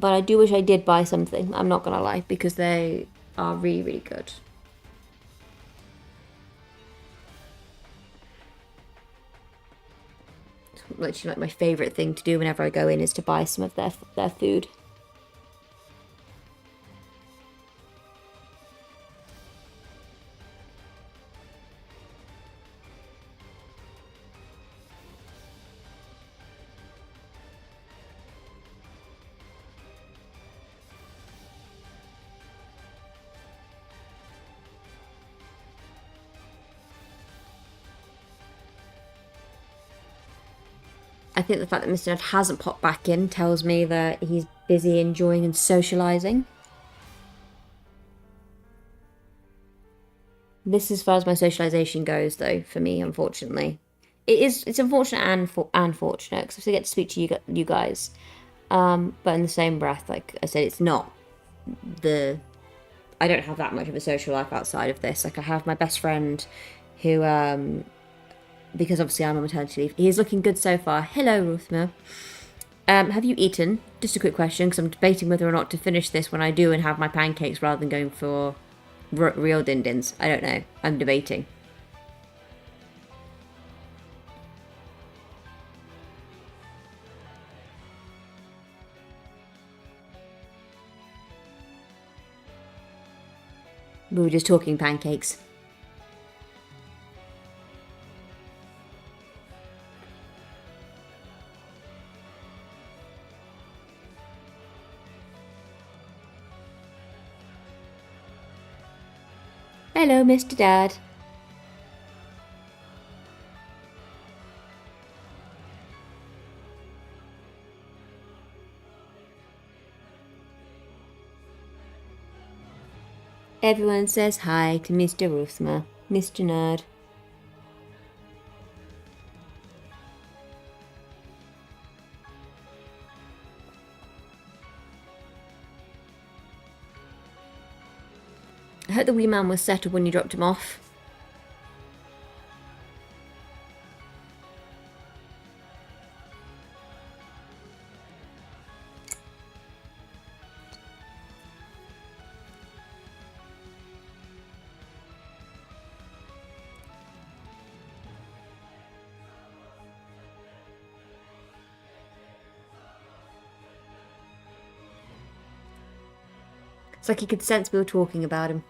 I do wish I did buy something, I'm not gonna lie, because they are really, really good. Literally, like, my favourite thing to do whenever I go in is to buy some of their food. I think the fact that Mr. Ned hasn't popped back in tells me that he's busy enjoying and socialising. This is as far as my socialisation goes, though, for me, unfortunately. It's unfortunate and fortunate, because I get to speak to you guys. But in the same breath, like I said, it's not I don't have that much of a social life outside of this. Like, I have my best friend who, because obviously I'm on maternity leave. He is looking good so far. Hello, Rothmer. Have you eaten? Just a quick question, because I'm debating whether or not to finish this when I do and have my pancakes rather than going for real din-dins. I don't know. I'm debating. We were just talking pancakes. Hello, Mr. Dad. Everyone says hi to Mr. Rothmer, Mr. Nerd. I hope the wee man was settled when you dropped him off. It's like he could sense we were talking about him.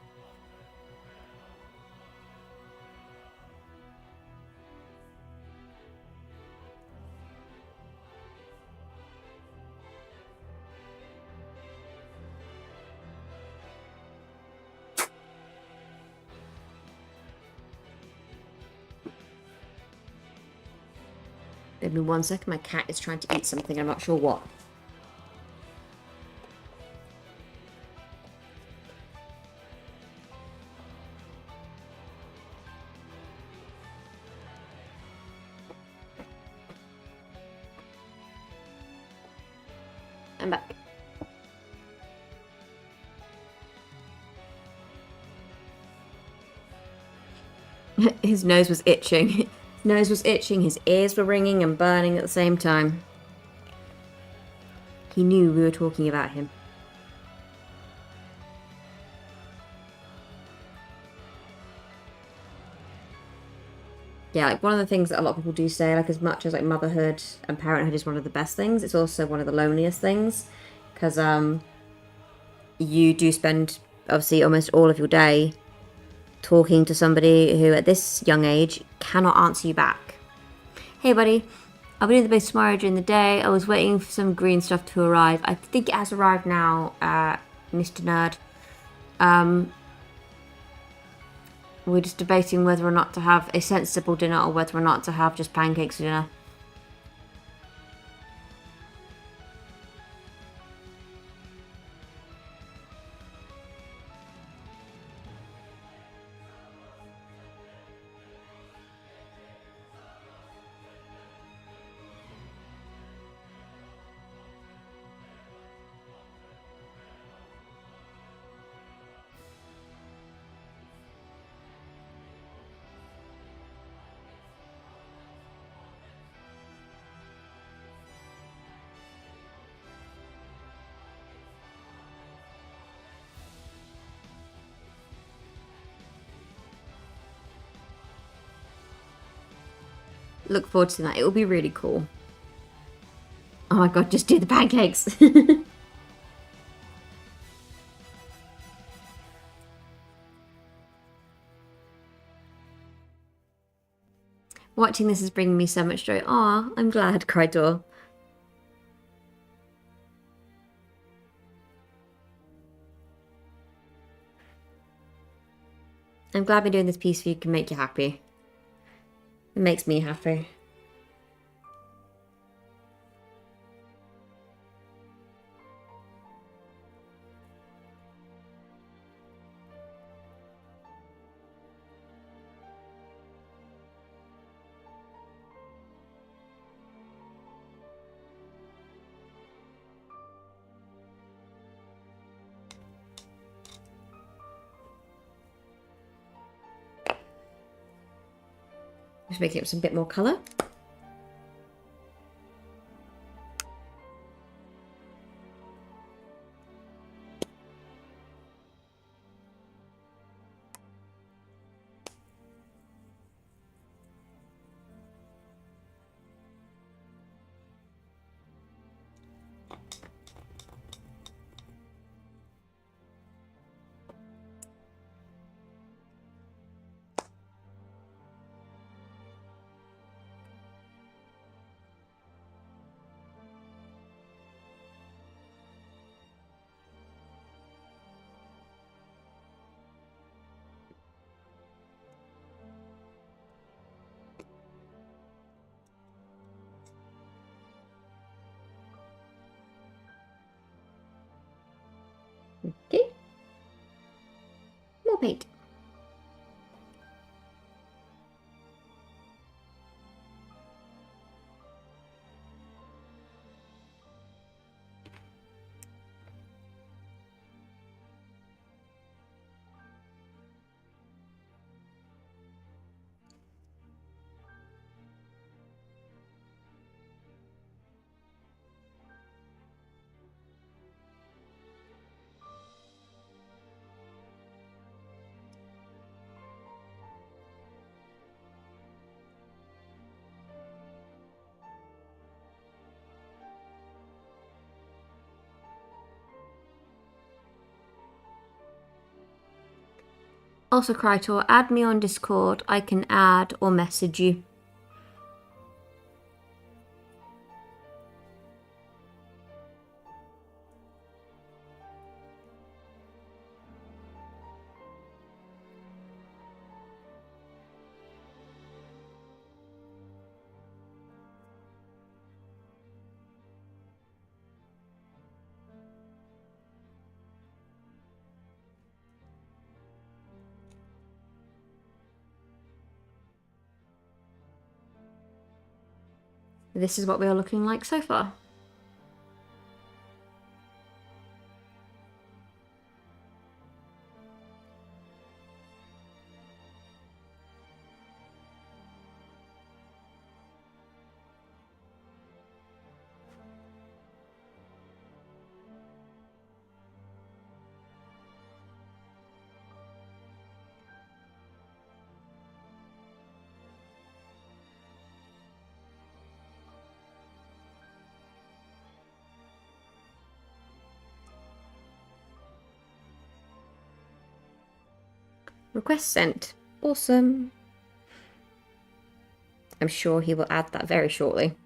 Give me 1 second, my cat is trying to eat something, I'm not sure what. I'm back. His nose was itching. His nose was itching, his ears were ringing and burning at the same time. He knew we were talking about him. Yeah, like one of the things that a lot of people do say, like as much as like motherhood and parenthood is one of the best things, it's also one of the loneliest things. Because you do spend obviously almost all of your day talking to somebody who at this young age cannot answer you back. Hey buddy, I'll be doing the base tomorrow during the day. I was waiting for some green stuff to arrive. I think it has arrived now, Mr. Nerd. We're just debating whether or not to have a sensible dinner or whether or not to have just pancakes for dinner. Look forward to that. It will be really cool. Oh my god, just do the pancakes. Watching this is bringing me so much joy. Aw, I'm glad, cried Dor. I'm glad me doing this piece for you can make you happy. It makes me happy. Just making up some bit more colour. more paint. Also, Krytor, add me on Discord. I can add or message you. This is what we are looking like so far. Request sent. Awesome. I'm sure he will add that very shortly.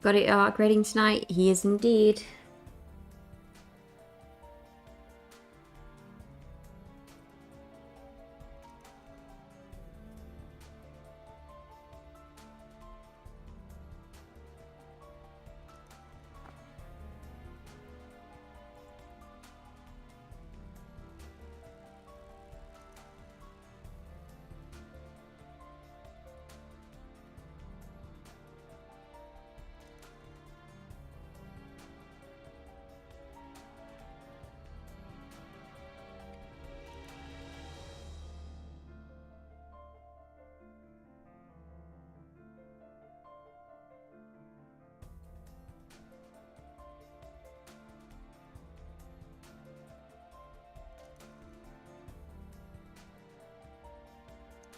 Got it upgrading tonight? He is indeed.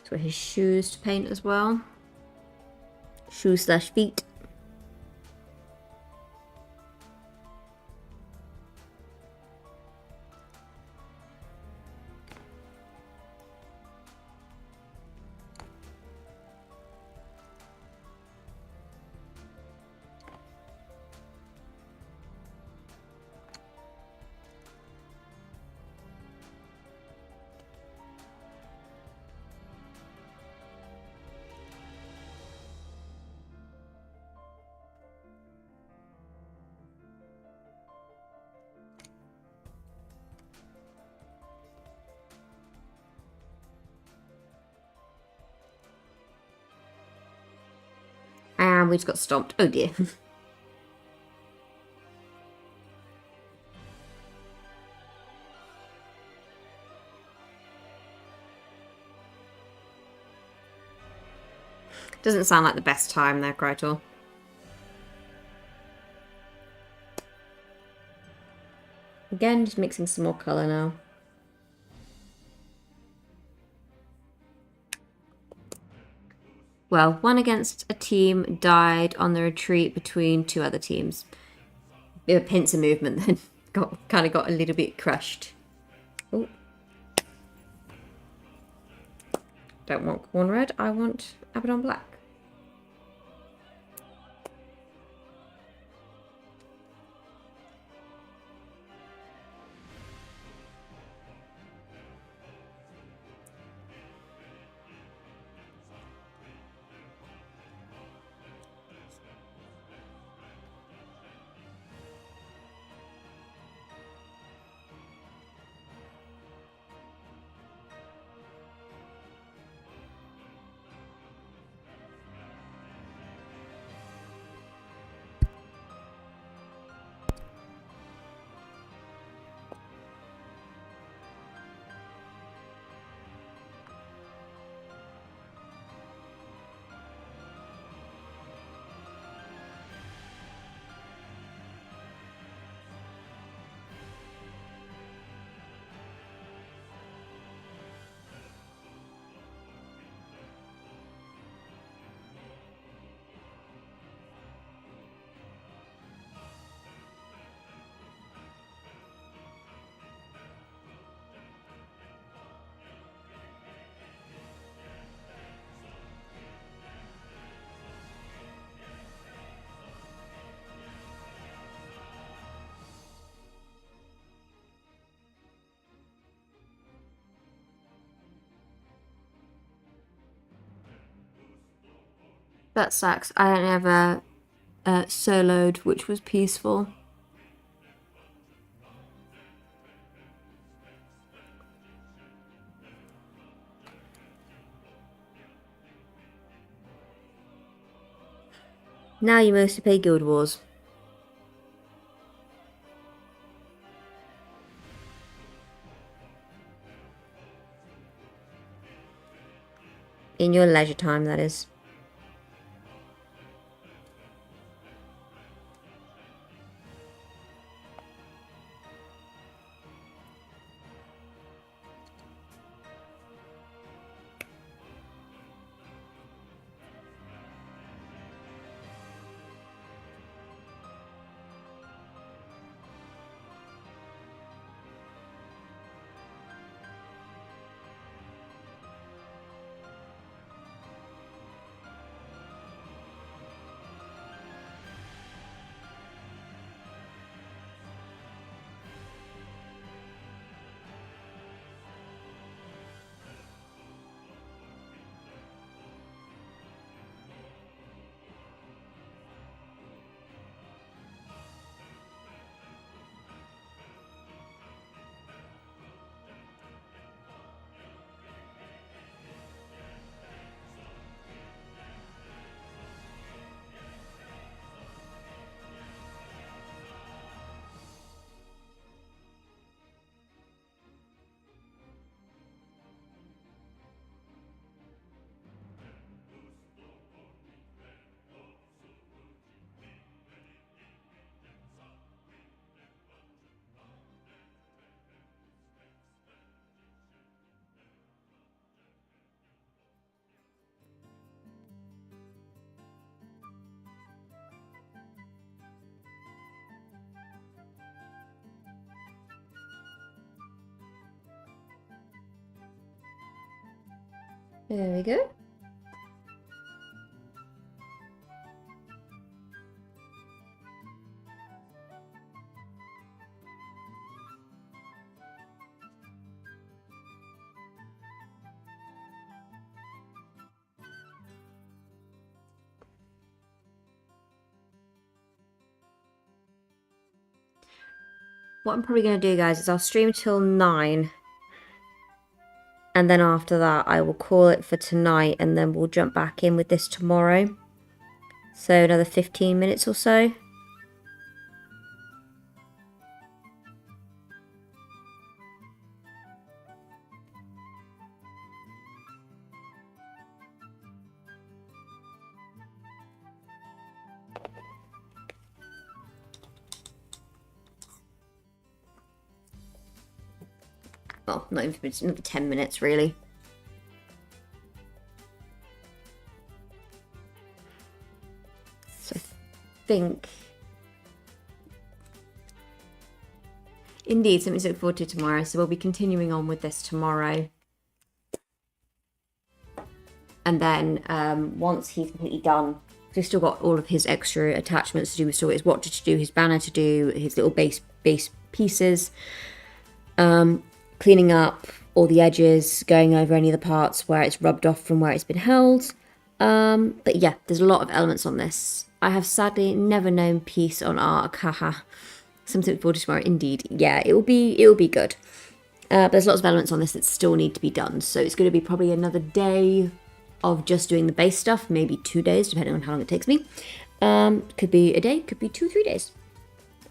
For his shoes to paint as well. Shoes slash feet. And we just got stomped. Oh dear. Doesn't sound like the best time there, Krytor. Again, just mixing some more colour now. Well, one against a team died on the retreat between two other teams. A pincer movement then kind of got a little bit crushed. Oh. Don't want corn red, I want Abaddon black. That sucks. I never soloed, which was peaceful. Now you mostly play Guild Wars. In your leisure time, that is. There we go. What I'm probably going to do, guys, is I'll stream till 9. And then after that, I will call it for tonight. And then we'll jump back in with this tomorrow. So another 15 minutes or so. well, not even another 10 minutes really. So I think indeed something to look forward to tomorrow. So we'll be continuing on with this tomorrow. And then once he's completely done, we've still got all of his extra attachments to do. We've still got his watcher to do, his banner to do, his little base pieces. Cleaning up all the edges, going over any of the parts where it's rubbed off from where it's been held. But yeah, there's a lot of elements on this. I have sadly never known peace on Ark. Haha. Something for tomorrow. Indeed. Yeah, it will be good. There's lots of elements on this that still need to be done. So it's going to be probably another day of just doing the base stuff. Maybe 2 days, depending on how long it takes me. Could be a day, could be 2 or 3 days.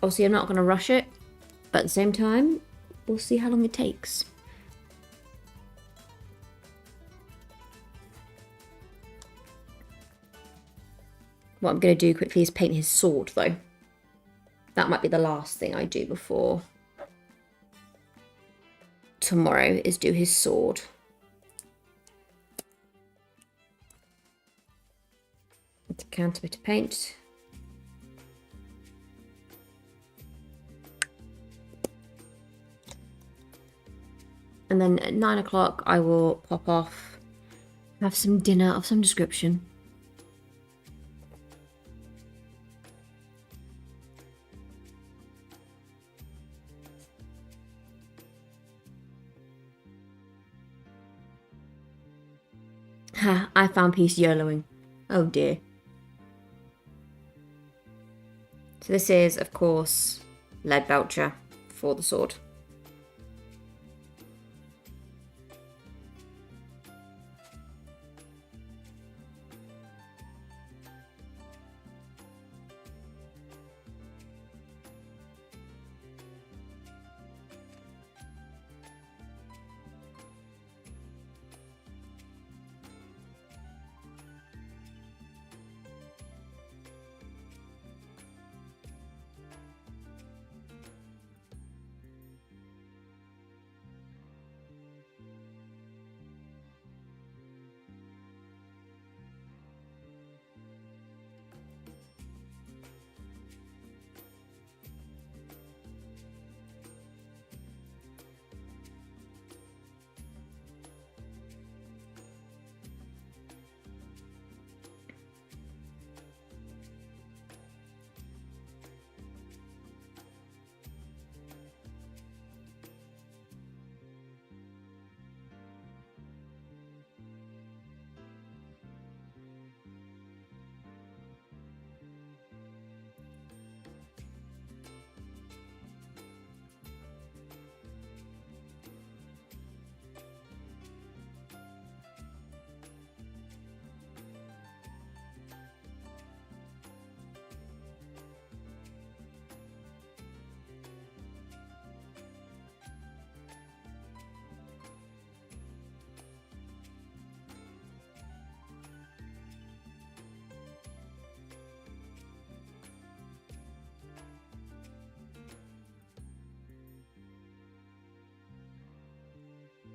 Obviously, I'm not going to rush it. But at the same time, we'll see how long it takes. What I'm going to do quickly is paint his sword, though. That might be the last thing I do before tomorrow, is do his sword. Decant a bit of paint. And then at 9 o'clock I will pop off, have some dinner of some description. Ha, I found peace YOLOing. Oh dear. So this is, of course, lead voucher for the sword.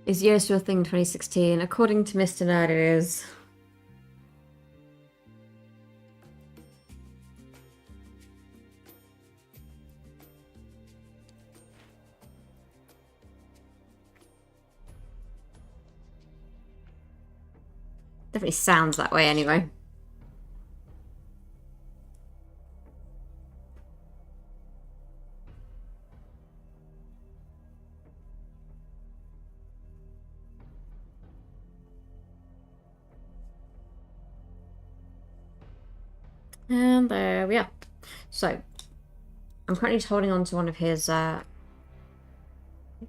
Is Years to a Thing 2016? According to Mr. Nerd, it is. Definitely sounds that way anyway. And there we are. So, I'm currently just holding on to one of his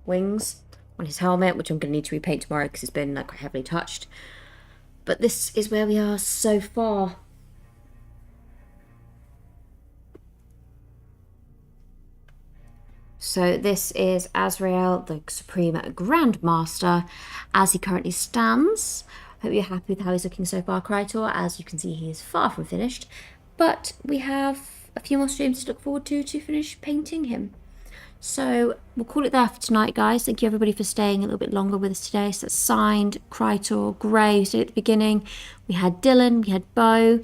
wings on his helmet, which I'm going to need to repaint tomorrow because it's been quite heavily touched. But this is where we are so far. So this is Azreal, the Supreme Grandmaster, as he currently stands. Hope you're happy with how he's looking so far, Krytor. As you can see, he is far from finished. But we have a few more streams to look forward to finish painting him. So we'll call it there for tonight, guys. Thank you everybody for staying a little bit longer with us today. So that's Signed, Krytor, Gray, who stayed at the beginning. We had Dylan, we had Bo,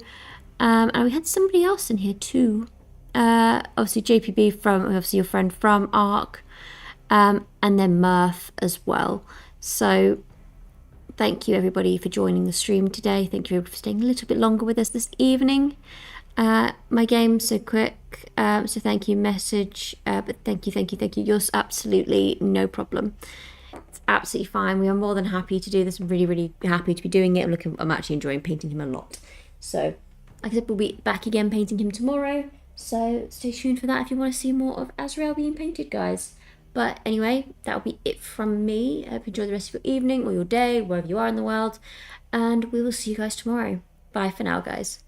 and we had somebody else in here too. Obviously JPB from, obviously your friend from ARC, and then Murph as well. So thank you everybody for joining the stream today. Thank you for staying a little bit longer with us this evening. My game's so quick, so thank you, message, but thank you. You're absolutely no problem. It's absolutely fine. We are more than happy to do this. I'm really, really happy to be doing it. I'm actually enjoying painting him a lot. So, like I said, we'll be back again painting him tomorrow. So stay tuned for that if you want to see more of Azreal being painted, guys. But anyway, that'll be it from me. I hope you enjoy the rest of your evening or your day, wherever you are in the world. And we will see you guys tomorrow. Bye for now, guys.